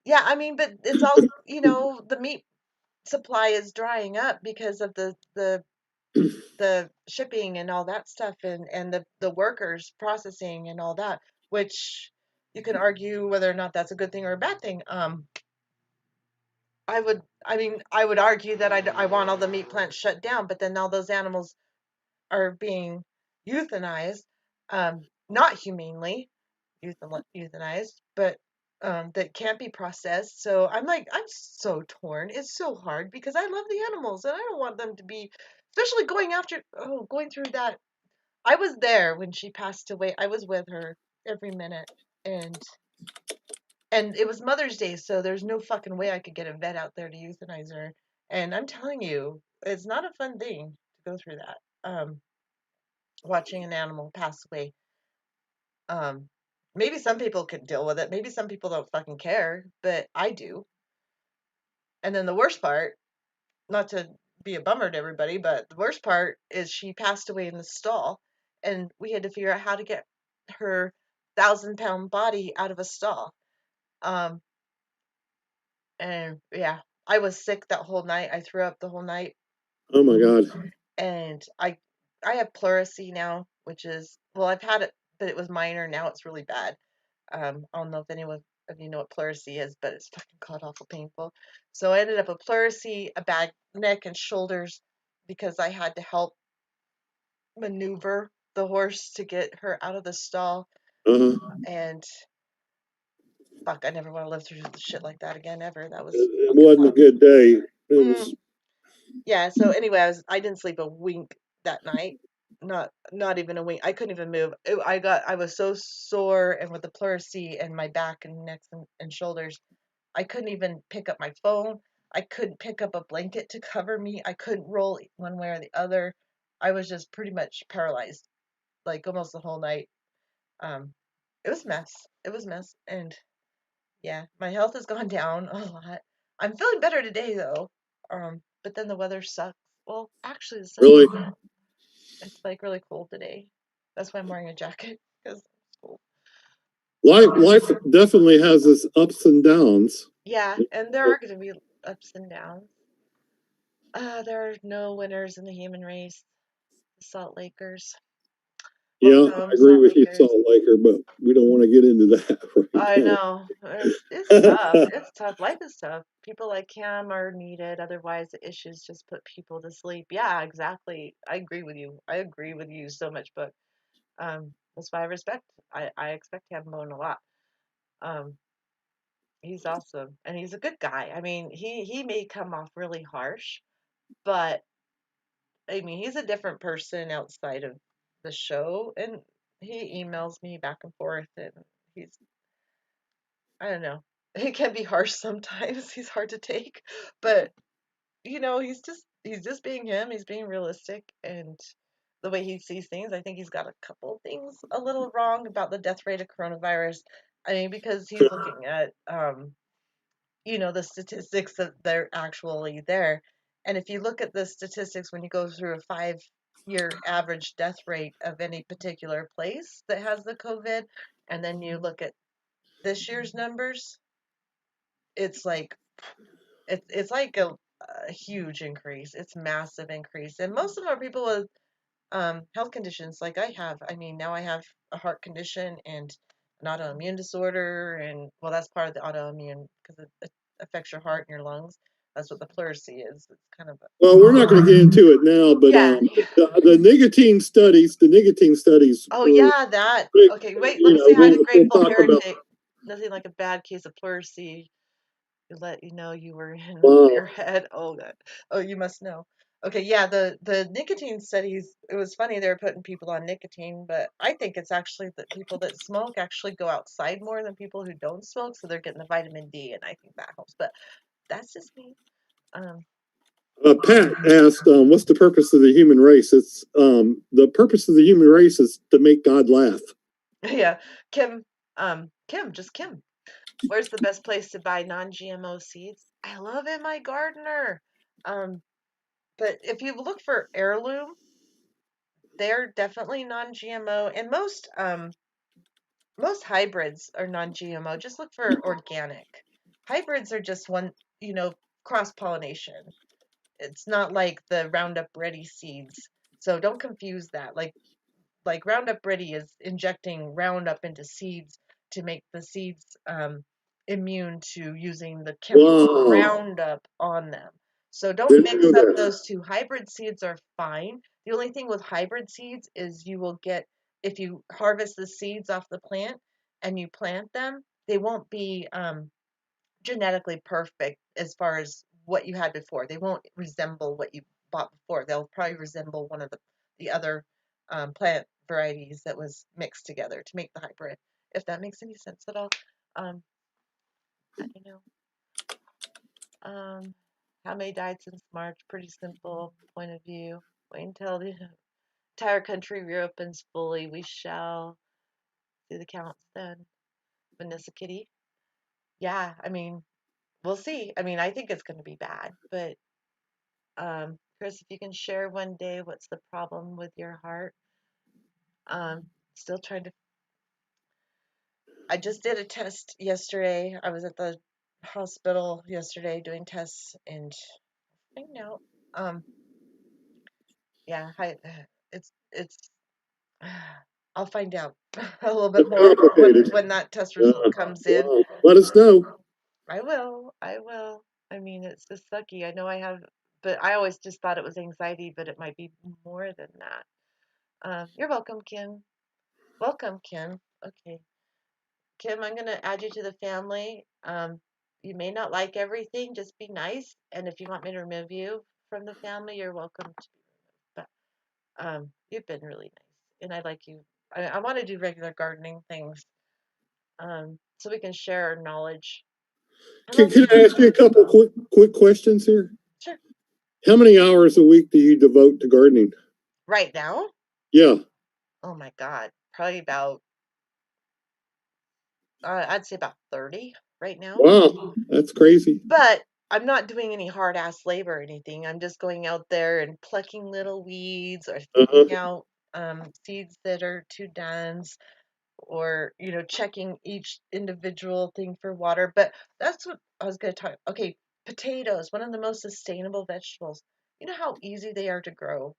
yeah, I mean, but it's all, the meat supply is drying up because of the shipping and all that stuff and the workers processing and all that, which you can argue whether or not that's a good thing or a bad thing. I would argue that I want all the meat plants shut down, but then all those animals are being euthanized, not humanely euthanized, but that can't be processed. So I'm so torn. It's so hard because I love the animals and I don't want them to be, especially going through that. I was there when she passed away. I was with her every minute, and it was Mother's Day, so there's no fucking way I could get a vet out there to euthanize her. And I'm telling you, it's not a fun thing to go through that. Watching an animal pass away. Um, Maybe some people can deal with it. Maybe some people don't fucking care, but I do. And then the worst part, not to be a bummer to everybody, but the worst part is she passed away in the stall, and we had to figure out how to get her 1,000-pound body out of a stall. Um, and yeah, I was sick that whole night. I threw up the whole night, Oh my God. and I have pleurisy now, which is, well, I've had it, but it was minor. Now it's really bad. I don't know if anyone of you know what pleurisy is, but it's fucking god awful painful. So I ended up with pleurisy, a bad neck and shoulders because I had to help maneuver the horse to get her out of the stall. Uh-huh. And fuck, I never want to live through shit like that again ever. That was It fucking wasn't a tough. good day. It Mm, was yeah. So anyway, I didn't sleep a wink that night. Not even a wink. I couldn't even move. I was so sore and with the pleurisy and my back and neck and shoulders. I couldn't even pick up my phone. I couldn't pick up a blanket to cover me. I couldn't roll one way or the other. I was just pretty much paralyzed, like almost the whole night. Um, it was a mess. It was a mess. And yeah, my health has gone down a lot. I'm feeling better today though. But then the weather sucks. Well, actually, the sun really came out. It's like really cold today. That's why I'm wearing a jacket because it's cold. life definitely has its ups and downs. Yeah, and there are going to be ups and downs. There are no winners in the human race. The Salt Lakers. Yeah, I Welcome, agree Salt with you, Lakers. Salt Laker, but we don't want to get into that I right know. It's tough. now. It's tough. Life is tough. People like him are needed. Otherwise, the issues just put people to sleep. Yeah, exactly. I agree with you. I agree with you so much, but that's why I expect him Moan a lot. Um, he's awesome and he's a good guy. I mean, he may come off really harsh, but I mean, he's a different person outside of the show, and he emails me back and forth, and he's, I don't know, he can be harsh sometimes. He's hard to take, but he's just being him. He's being realistic, and the way he sees things, I think he's got a couple things a little wrong about the death rate of coronavirus. I mean, because he's looking at the statistics that they're actually there. And if you look at the statistics when you go through a 5-year average death rate of any particular place that has the COVID, and then you look at this year's numbers, it's like it's like a a huge increase. It's massive increase, and most of them are people with health conditions like I have. I mean, now I have a heart condition and an autoimmune disorder, and well, that's part of the autoimmune because it affects your heart and your lungs. That's what the pleurisy is. It's kind of Well, we're not going to get into it now, but yeah. the nicotine studies Oh were yeah, that. big. Okay, wait. Let me say hi to We'll Grateful talk about. Heretic. Nothing like a bad case of pleurisy to let you know you were in over Wow. your head. Oh god. Oh, you must know. Okay, yeah, the nicotine studies, it was funny they were putting people on nicotine, but I think it's actually that people that smoke actually go outside more than people who don't smoke, so they're getting the vitamin D, and I think that helps. But that's just me. Um, Pat asked, "What's the purpose of the human race?" It's the purpose of the human race is to make God laugh. yeah, Kim, Kim, just Kim. Where's the best place to buy non-GMO seeds? I love MIGardner. Um, but if you look for heirloom, they're definitely non-GMO, and most hybrids are non-GMO. Just look for organic. Hybrids are just one, cross-pollination. It's not like the Roundup Ready seeds. So don't confuse that. Like Roundup Ready is injecting Roundup into seeds to make the seeds immune to using the chemical Wow. Roundup on them. So don't Didn't mix know up that. those two. Hybrid seeds are fine. The only thing with hybrid seeds is you will get, if you harvest the seeds off the plant and you plant them, they won't be genetically perfect as far as what you had before. They won't resemble what you bought before. They'll probably resemble one of the other plant varieties that was mixed together to make the hybrid. If that makes any sense at all. Um, I don't know. How many died since March? Pretty simple point of view. Wait until the entire country reopens fully. We shall see the counts then. Vanessa Kitty. Yeah, I mean, we'll see. I mean, I think it's going to be bad, but Chris, if you can share one day what's the problem with your heart. Still trying to. I just did a test yesterday. I was at the hospital yesterday doing tests and finding out. Yeah, it's. I'll find out a little bit It's more complicated. when that test result comes in. Wow. Let us know. I will. I will. I mean, it's just sucky. I know I have, but I always just thought it was anxiety, but it might be more than that. You're welcome, Kim. Welcome, Kim. Okay. Kim, I'm going to add you to the family. You may not like everything, just be nice. And if you want me to remove you from the family, you're welcome to be removed. But you've been really nice, and I like you. I want to do regular gardening things so we can share our knowledge. I love Can I ask you a couple quick questions here? Sure. How many hours a week do you devote to gardening? Right now? Yeah. Oh my God. Probably about, I'd say about 30 right now. Wow. That's crazy. But I'm not doing any hard ass labor or anything. I'm just going out there and plucking little weeds or Uh-huh. thinning out seeds that are too dense or, checking each individual thing for water. But that's what I was going to talk. Okay, potatoes, one of the most sustainable vegetables. You know how easy they are to grow?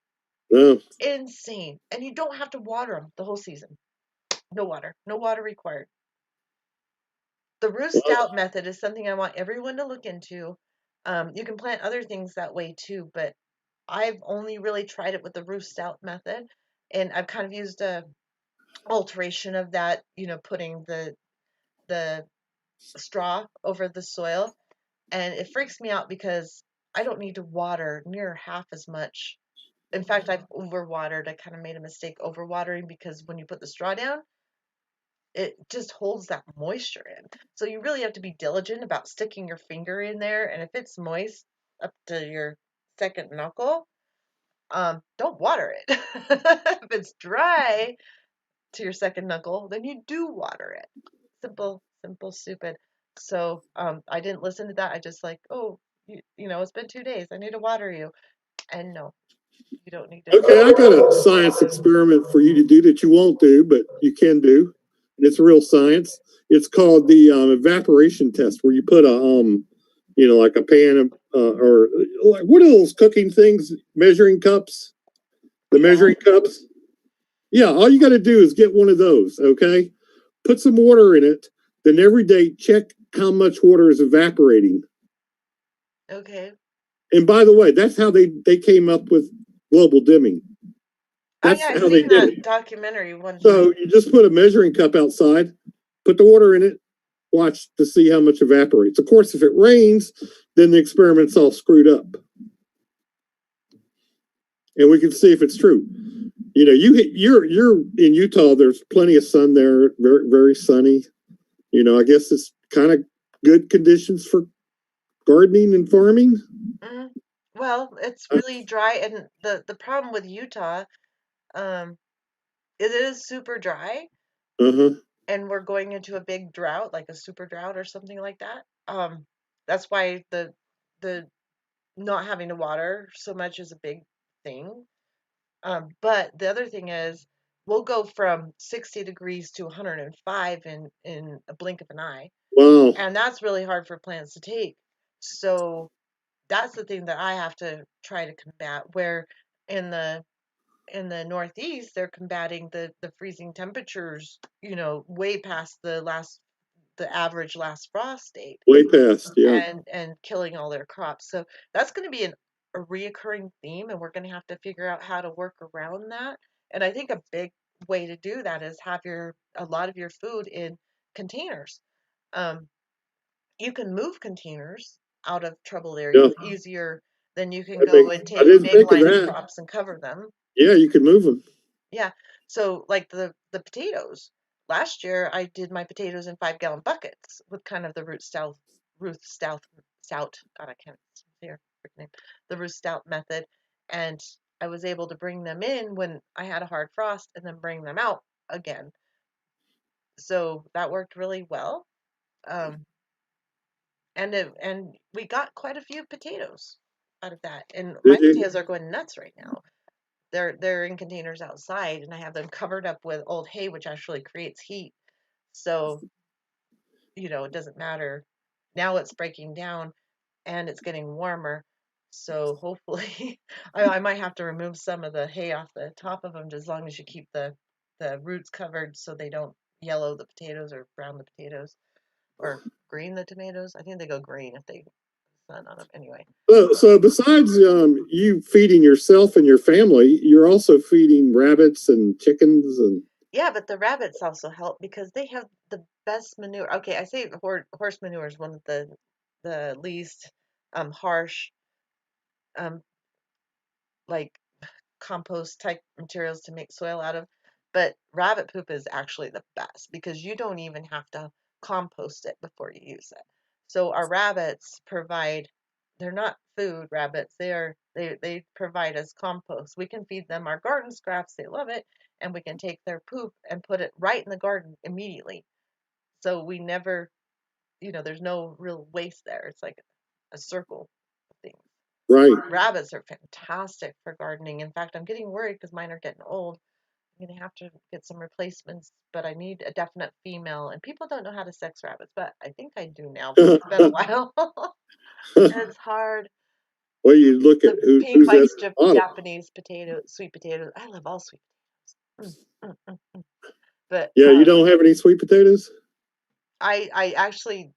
Yeah. Insane. And you don't have to water them the whole season. No water. No water required. The roost Wow. out method is something I want everyone to look into. You can plant other things that way too, but I've only really tried it with the roost out method, and I've kind of used a alteration of that, putting the straw over the soil, and it freaks me out because I don't need to water near half as much. In fact, I've overwatered. I kind of made a mistake overwatering because when you put the straw down, it just holds that moisture in. So you really have to be diligent about sticking your finger in there. And if it's moist up to your second knuckle, don't water it. If it's dry to your second knuckle, then you do water it. Simple, simple, stupid. So I didn't listen to that. I just like, oh, it's been 2 days. I need to water you. And no, you don't need to. Okay, I got a science experiment for you to do that you won't do, but you can do. And it's real science. It's called the evaporation test, where you put like a pan of, or what are those cooking things? Measuring cups? The Yeah. measuring cups? Yeah, all you got to do is get one of those, okay? Put some water in it, then every day check how much water is evaporating. Okay. And by the way, that's how they came up with global dimming. Oh That's yeah, I've how they seen did that it. documentary one time. So you just put a measuring cup outside, put the water in it, watch to see how much evaporates. Of course, if it rains, then the experiment's all screwed up. And we can see if it's true. You're in Utah. There's plenty of sun there. Very very sunny. I guess it's kind of good conditions for gardening and farming. Mm. Well, it's really dry, and the problem with Utah, um, it is super dry, Uh-huh. and we're going into a big drought, like a super drought or something like that. That's why the not having to water so much is a big thing. But the other thing is, we'll go from 60 degrees to 105 in a blink of an eye, Wow. and that's really hard for plants to take. So that's the thing that I have to try to combat. Where in the Northeast, they're combating the freezing temperatures, way past the average last frost date, Way past, yeah. and killing all their crops. So that's going to be a reoccurring theme, and we're going to have to figure out how to work around that. And I think a big way to do that is have a lot of your food in containers. Um, you can move containers out of troubled Yeah. areas easier than you can I go mean, and I take didn't big think of line that. crops and cover them. Yeah, you could move them. Yeah. So like the potatoes. Last year I did my potatoes in 5-gallon buckets with kind of the Ruth Stout. God, I can't say her name. The Ruth Stout method, and I was able to bring them in when I had a hard frost, and then bring them out again. So that worked really well. Um, and we got quite a few potatoes out of that. And my Did you? potatoes are going nuts right now. They're in containers outside, and I have them covered up with old hay, which actually creates heat. So, it doesn't matter. Now it's breaking down and it's getting warmer. So hopefully, I might have to remove some of the hay off the top of them, as long as you keep the roots covered so they don't yellow the potatoes or brown the potatoes or green the tomatoes. I think they go green if they sun on them anyway. So besides you feeding yourself and your family, you're also feeding rabbits and chickens and. Yeah, but the rabbits also help because they have the best manure. Okay, I say horse manure is one of the least harsh, um like compost type materials to make soil out of, but rabbit poop is actually the best because you don't even have to compost it before you use it. So our rabbits provide, they're not food rabbits, they provide us compost. We can feed them our garden scraps, they love it, and we can take their poop and put it right in the garden immediately. So we never, there's no real waste there. It's like a circle of things. Right. Rabbits are fantastic for gardening. In fact, I'm getting worried because mine are getting old. I'm gonna have to get some replacements, but I need a definite female. And people don't know how to sex rabbits, but I think I do now. But it's been a while. It's hard. Well, you look at The pink who's at likes the bottom. Japanese sweet potatoes. I love all sweet potatoes. But Yeah, you don't have any sweet potatoes? I actually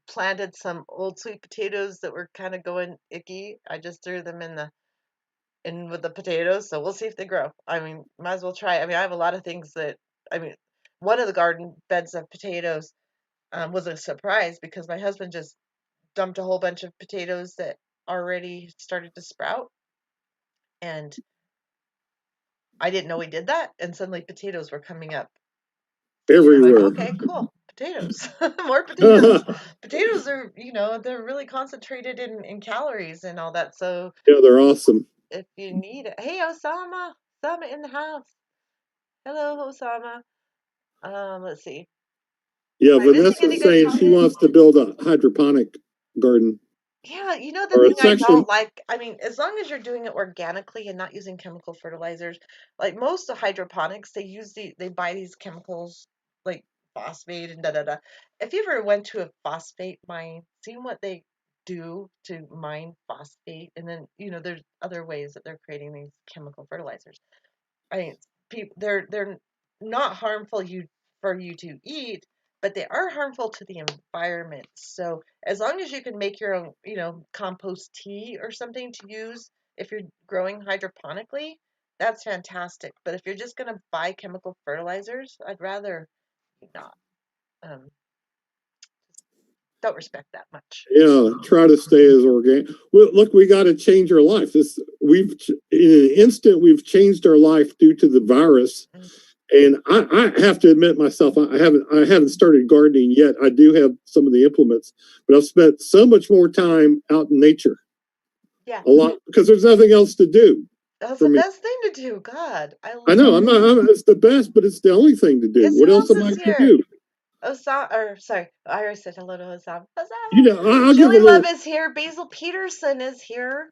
planted some old sweet potatoes that were kind of going icky. I just threw them in with the potatoes, so we'll see if they grow. I mean, might as well try. I mean, I have a lot of things that I mean, one of the garden beds of potatoes was a surprise because my husband just dumped a whole bunch of potatoes that already started to sprout, and I didn't know he did that, and suddenly potatoes were coming up. I'm like, Everywhere. okay, cool. Potatoes. More potatoes. Potatoes are, they're really concentrated in calories and all that. So Yeah, they're awesome. if you need it. Hey, Osama. Osama in the house. Hello, Osama. Let's see. Yeah, Am I missing any Vanessa's good saying she comments? wants to build a hydroponic garden Yeah, the or a thing I section. don't like, I mean, as long as you're doing it organically and not using chemical fertilizers, like most of hydroponics, they buy these chemicals like phosphate and da da da. If you ever went to a phosphate mine, seen what they do to mine phosphate, and then there's other ways that they're creating these chemical fertilizers. I mean, they're not harmful for you to eat, but they are harmful to the environment. So as long as you can make your own, compost tea or something to use if you're growing hydroponically, that's fantastic. But if you're just gonna buy chemical fertilizers, I'd rather you not. Um, don't respect that much. Yeah, try to stay as organic. Well, look, we got to change our life. In an instant we've changed our life due to the virus. Mm. And I have to admit myself, I haven't started gardening yet. I do have some of the implements, but I've spent so much more time out in nature. Yeah. A lot because there's nothing else to do That's for the me. best thing to do. God, I I love know it. it's the best, but it's the only thing to do. Guess What who else else am I is going to here? do? Sorry, Iris said hello to Osam. You know, I'll give a Julie Love little is here. Basil Peterson is here.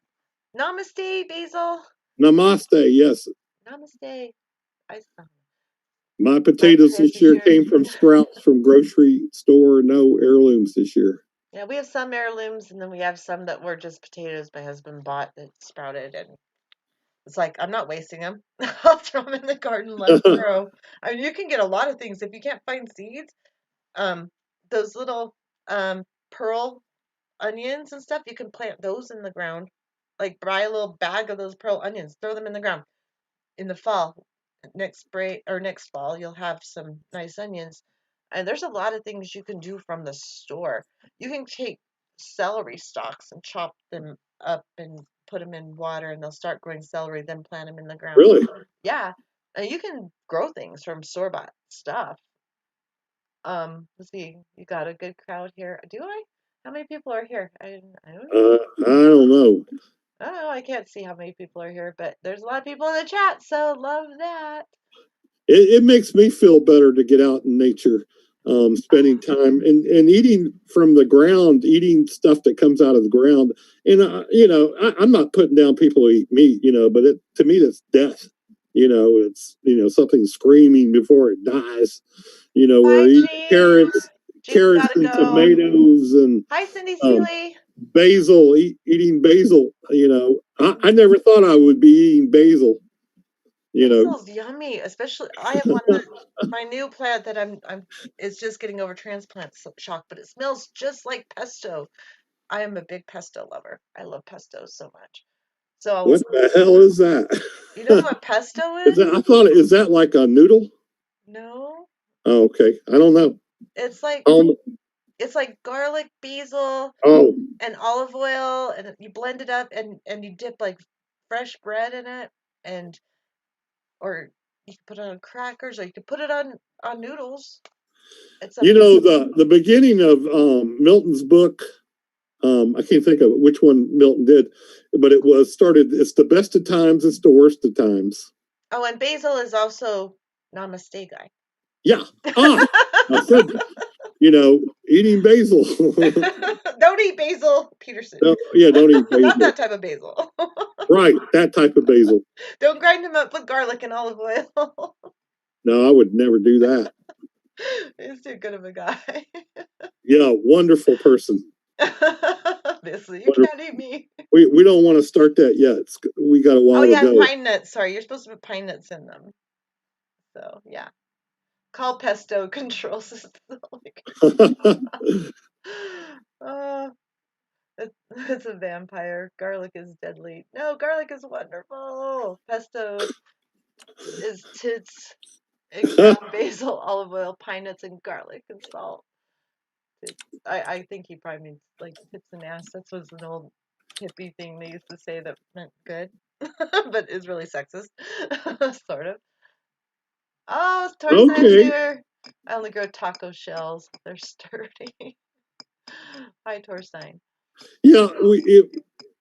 Namaste, Basil. namaste. Yes, Namaste. I saw my my potatoes this year here. came from sprouts from grocery store. No heirlooms this year. Yeah, we have some heirlooms, and then we have some that were just potatoes my husband bought that sprouted, and it's like I'm not wasting them. I'll throw them in the garden, let them grow. I mean, you can get a lot of things if you can't find seeds. Um, those little pearl onions and stuff, you can plant those in the ground. Like buy a little bag of those pearl onions, throw them in the ground in the fall. Next spray or next fall, you'll have some nice onions. And there's a lot of things you can do from the store. You can take celery stalks and chop them up and put them in water, and they'll start growing celery. Then plant them in the ground. Really? Yeah, and you can grow things from store bought stuff. Let's see. You got a good crowd here. Do I? How many people are here? I don't know. I don't know. I don't know. I can't see how many people are here, but there's a lot of people in the chat, so love that. It makes me feel better to get out in nature, spending time and eating from the ground, eating stuff that comes out of the ground. And I'm not putting down people who eat meat, but to me that's death. It's something screaming before it dies. We're Bye, eating Jean. Jean's carrots gotta and go. tomatoes and Hi, Cindy um, Seeley. basil. Eating basil. I never thought I would be eating basil. You know, Basil's yummy, especially I have one that my new plant that I'm is just getting over transplant shock, but it smells just like pesto. I am a big pesto lover. I love pesto so much. So what the hell is that? you don't know what pesto Is is? that? I thought is that like a noodle? No. Oh, okay, I don't know. It's like Um, it's like garlic, basil, oh, and olive oil, and you blend it up, and you dip like fresh bread in it, and or you can put it on crackers, or you can put it on noodles. It's amazing. the beginning of Milton's book. I can't think of which one Milton did, but it was started. It's the best of times. It's the worst of times. Oh, and basil is also Namaste guy. Yeah. Ah, I said, eating basil. Don't eat basil, Peterson. No, yeah, don't eat Not basil. that type of basil. Right, that type of basil. Don't grind him up with garlic and olive oil. No, I would never do that. He's too good of a guy. Yeah, wonderful person. Obviously, you Wonderful. can't eat me. We don't want to start that yet. We got a Oh while to yeah, go. pine nuts. Sorry, you're supposed to put pine nuts in them. So yeah, call pesto control system. uh, it's a vampire. Garlic is deadly. No, garlic is wonderful. Pesto is tits and ground basil, olive oil, pine nuts, and garlic and salt. I think he probably means like tits and ass. That was an old hippie thing they used to say that meant good, but is really sexist, sort of. Oh, Torstein's Okay. here. I only grow taco shells. They're sturdy. Hi, Torstein. Yeah,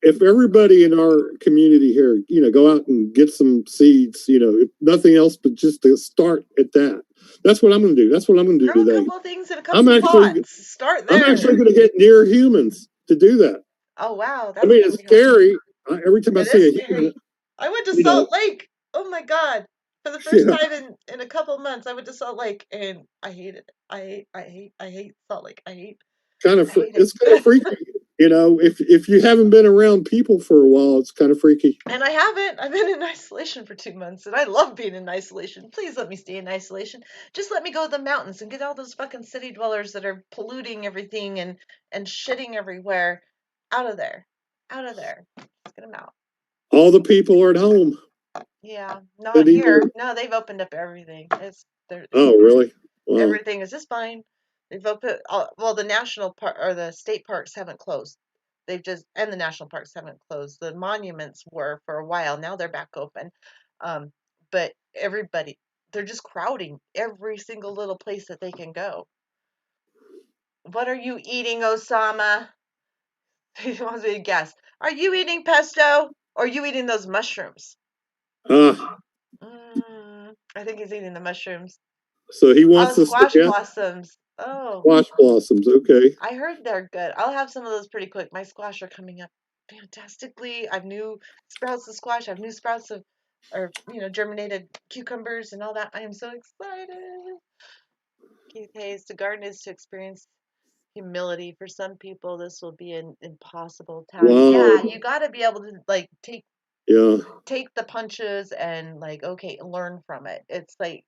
if everybody in our community here, go out and get some seeds, if nothing else, but just to start at that. That's what I'm going to do. That's what I'm going to do Grow a today. couple things in a I'm couple actually, pots. Start I'm there. actually going to get near humans to do that. Oh wow, I that's mean, gonna it's be hard. scary. Every time I It see is a human, scary. I went to you know, Salt Lake. Oh my god. For the first yeah, time in a couple months, I went to Salt Lake and I hated it. I hate Salt Lake. I hate kind of, I hate it's kind of it. freaky. If you haven't been around people for a while, it's kind of freaky. And I haven't. I've been in isolation for 2 months, and I love being in isolation. Please let me stay in isolation. Just let me go to the mountains and get all those fucking city dwellers that are polluting everything and shitting everywhere out of there. Out of there. Let's get them out. All the people are at home. Yeah, not Sitting here. there. No, they've opened up everything. Oh, really? Wow. Everything is just fine. They've opened. Well, the national park or the state parks haven't closed. And the national parks haven't closed. The monuments were for a while. Now they're back open. Um, but they're just crowding every single little place that they can go. What are you eating, Osama? He wants me to guess. Are you eating pesto or are you eating those mushrooms? Ah, I think he's eating the mushrooms. so he Oh, wants us to squash guess blossoms. Oh, squash blossoms. Okay. I heard they're good. I'll have some of those pretty quick. My squash are coming up fantastically. I've new sprouts of squash. I've new sprouts of, or germinated cucumbers and all that. I am so excited. Keith Hayes, to garden is to experience humility. For some people, this will be an impossible task. Wow. Yeah, you got to be able to like Yeah. take the punches and like okay, learn from it. It's like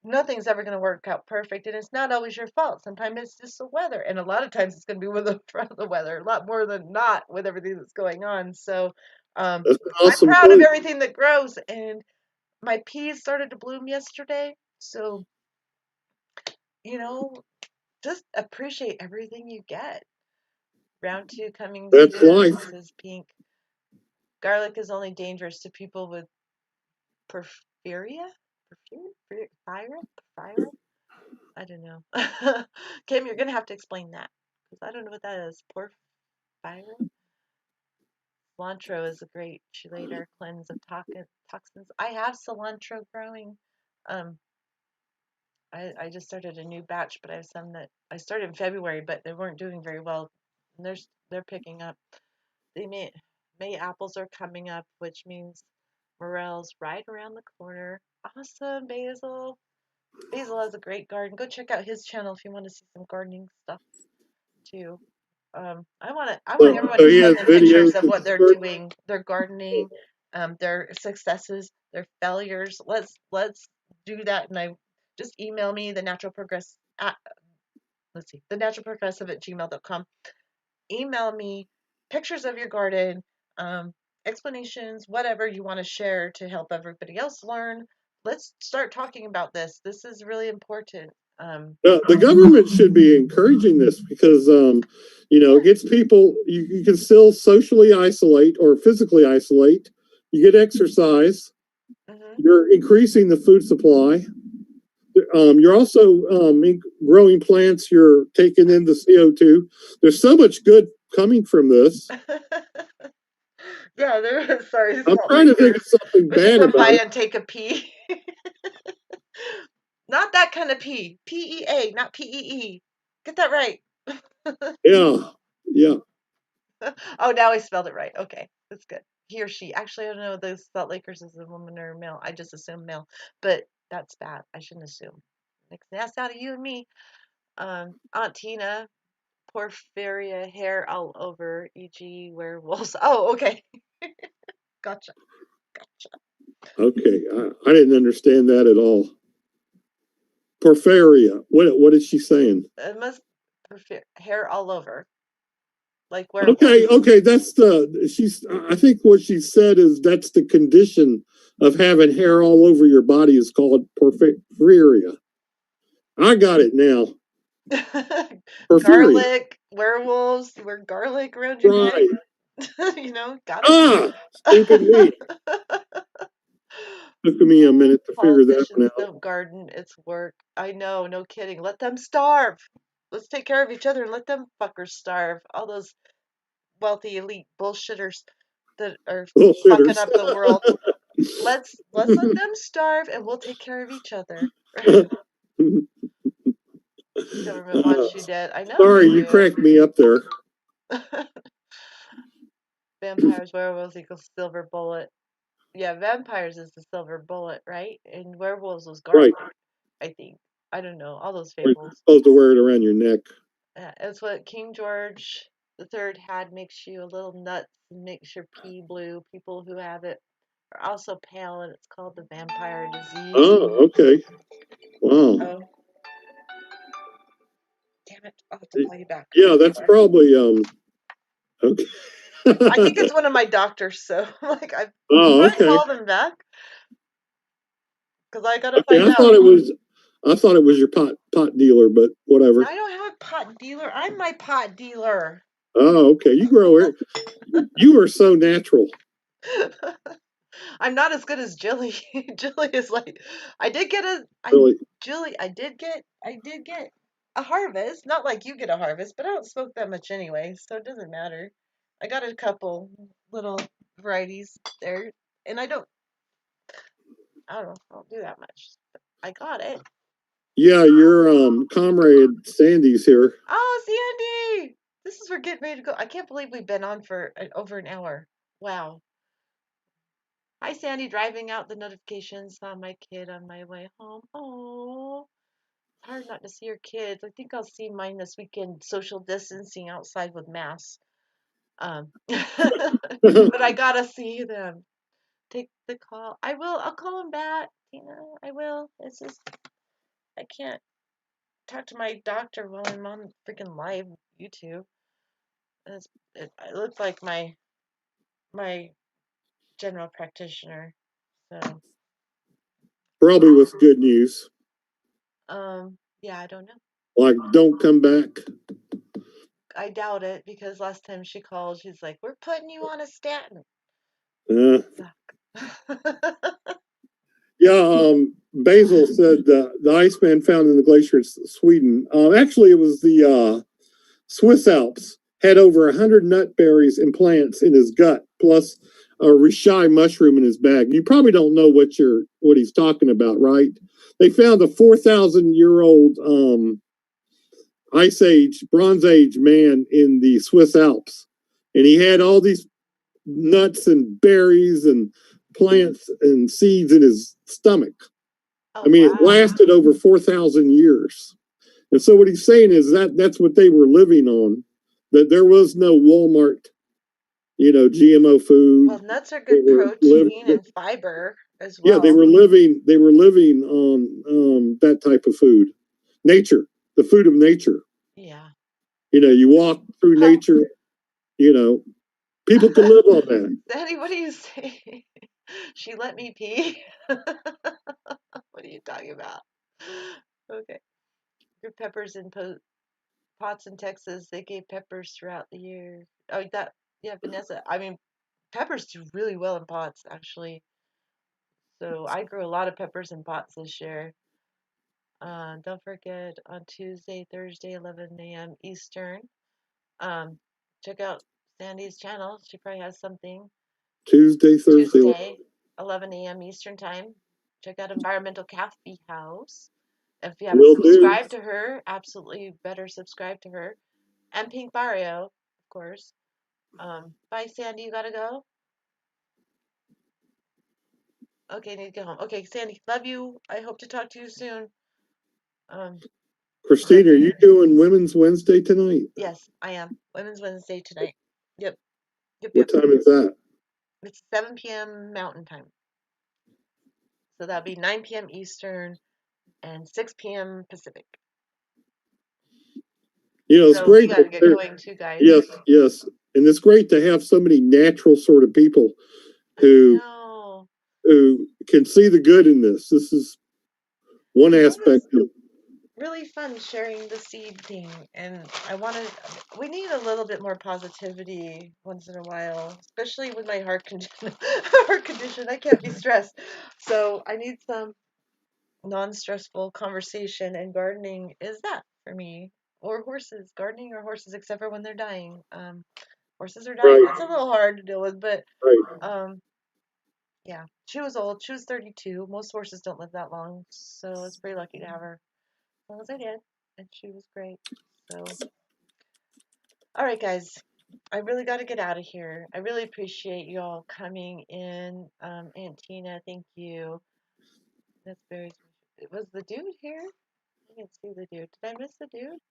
nothing's ever going to work out perfect, and it's not always your fault. Sometimes it's just the weather, and a lot of times it's going to be with the weather, a lot more than not with everything that's going on. So That's an I'm awesome proud of point. everything that grows, and my peas started to bloom yesterday. So just appreciate everything you get. Round two coming That's soon, life. says Pink. Garlic is only dangerous to people with porphyria. Porphyria? I don't know. Kim, you're gonna have to explain that because I don't know what that is. Porphyria. Cilantro is a great chelator cleanse of toxins. I have cilantro growing. Um, I just started a new batch, but I have some that I started in February, but they weren't doing very well. And they're picking up. May apples are coming up, which means morels right around the corner. Awesome, Basil. Basil has a great garden. Go check out his channel if you want to see some gardening stuff too. I want everyone So to he has send them videos pictures of of what they're garden. doing, their gardening, their successes, their failures. Let's do that, and I just email me the natural progress at the naturalprogressive at gmail.com. Email me pictures of your garden, um, explanations, whatever you want to share to help everybody else learn. Let's start talking about this. This is really important. The government should be encouraging this because, it gets people, you can still socially isolate or physically isolate. You get exercise. Mhm. You're increasing the food supply. You're also growing plants. You're taking in the CO2. There's so much good coming from this. Yeah, there is. Sorry, I'm Salt trying to think of Lakers. something We should bad come about by it. and take a pee. Not that kind of pee. PEA, not PEE. Get that right. Yeah. Yeah. Oh, now I spelled it right. Okay, that's good. He or she. Actually, I don't know if those Salt Lakers is a woman or a male. I just assume male, but that's bad. I shouldn't assume. Next ass out of you and me. Aunt Tina, porphyria, hair all over, e.g., werewolves. Oh, okay. Gotcha. Okay. I didn't understand that at all. Porphyria. What is she saying? It must hair all over, like Okay, werewolves. okay, I think what she said is that's the condition of having hair all over your body is called porphyria. I got it now. Porphyria. Garlic, werewolves, wear garlic around your neck. Right. Got Ah, stupid it. me. Took me a minute to figure that one Politicians out. don't garden, it's work. I know, no kidding. Let them starve. Let's take care of each other and let them fuckers starve. All those wealthy elite bullshitters that are fucking Bullshitters. up the world. Let's let them starve and we'll take care of each other. Government wants you dead. I know Sorry, they you do. cracked me up there. Vampires, werewolves equals silver bullet. Yeah, vampires is the silver bullet, right? And werewolves was Right. garlic, I think. I don't know. All those You're fables. supposed to wear it around your neck. Yeah, it's what King George. The third had makes you a little nuts and makes your pee blue. People who have it are also pale, and it's called the vampire disease. Oh, okay. Wow. Oh, damn it! I'll have to call you back. Yeah, that's probably okay. I think it's one of my doctors, so like I Oh, might okay. call them back because I gotta Okay, find I out. thought it was your pot dealer, but whatever. I don't have a pot dealer. I'm my pot dealer. Oh, okay. You grow it. You are so natural. I'm not as good as Jilly. Jilly is like, I did get a, I Really. Jilly, I did get a harvest. Not like you get a harvest, but I don't smoke that much anyway, so it doesn't matter. I got a couple little varieties there, and I don't do that much. But I got it. Yeah, your comrade Sandy's here. Oh, Sandy! This is for getting ready to go. I can't believe we've been on for over an hour. Wow. Hi, Sandy. Driving out the notifications. Saw my kid on my way home. Oh, it's hard not to see your kids. I think I'll see mine this weekend. Social distancing outside with masks. But I gotta see them. Take the call. I will. I'll call them back. Tina, I will. It's just I can't talk to my doctor while I'm on freaking live YouTube. It looks like my general practitioner. So, Probably with good news. yeah, I don't know. Like, don't come back. I doubt it because last time she called, she's like, "We're putting you on a statin." Uh, Suck. yeah, Basil said the Iceman found in the glacier in Sweden. Actually, it was the Swiss Alps. Had over 100 nut berries and plants in his gut, plus a reishi mushroom in his bag. You probably don't know what he's talking about, right? They found a 4,000-year-old Ice Age, Bronze Age man in the Swiss Alps, and he had all these nuts and berries and plants and seeds in his stomach. Oh, I mean, wow. it lasted over 4,000 years. And so what he's saying is that's what they were living on. That there was no Walmart, GMO food. Well, nuts are good protein and fiber as well. Yeah, they were living on that type of food, nature, the food of nature. Yeah. You walk through nature. People can live on that. Daddy, what do you say? She let me pee. What are you talking about? Okay. Your peppers in pots in Texas. They gave peppers throughout the year. Oh, yeah, Vanessa. I mean, peppers do really well in pots, actually. So I grew a lot of peppers in pots this year. Don't forget on Tuesday, Thursday, 11 a.m. Eastern. Um, check out Sandy's channel. She probably has something. Tuesday, Thursday. Tuesday, 11 a.m. Eastern time. Check out Environmental Coffee House. If you haven't subscribed to her, absolutely better subscribe to her. And Pink Barrio, of course. Bye, Sandy. You gotta go. Okay, need to go home. Okay, Sandy, love you. I hope to talk to you soon. Christine, are you doing Women's Wednesday tonight? Yes, I am. Women's Wednesday tonight. Yep. What time is that? It's 7 p.m. Mountain Time. So that'll be 9 p.m. Eastern and 6 p.m. Pacific. It's So great. we got to get going too, guys. Yes. And it's great to have so many natural sort of people who can see the good in this. This is one aspect of really fun sharing the seed thing, and we need a little bit more positivity once in a while, especially with my heart condition. I can't be stressed, so I need some non-stressful conversation, and gardening is that for me. Or horses, gardening or horses, except for when they're dying. Horses are dying. That's a little hard to deal with, but yeah, she was old. She was 32. Most horses don't live that long, so I was pretty lucky to have her as long as I did, and she was great. So, all right, guys, I really got to get out of here. I really appreciate you all coming in. Aunt Tina, thank you. That's very. Was the dude here? I didn't see the dude. Did I miss the dude?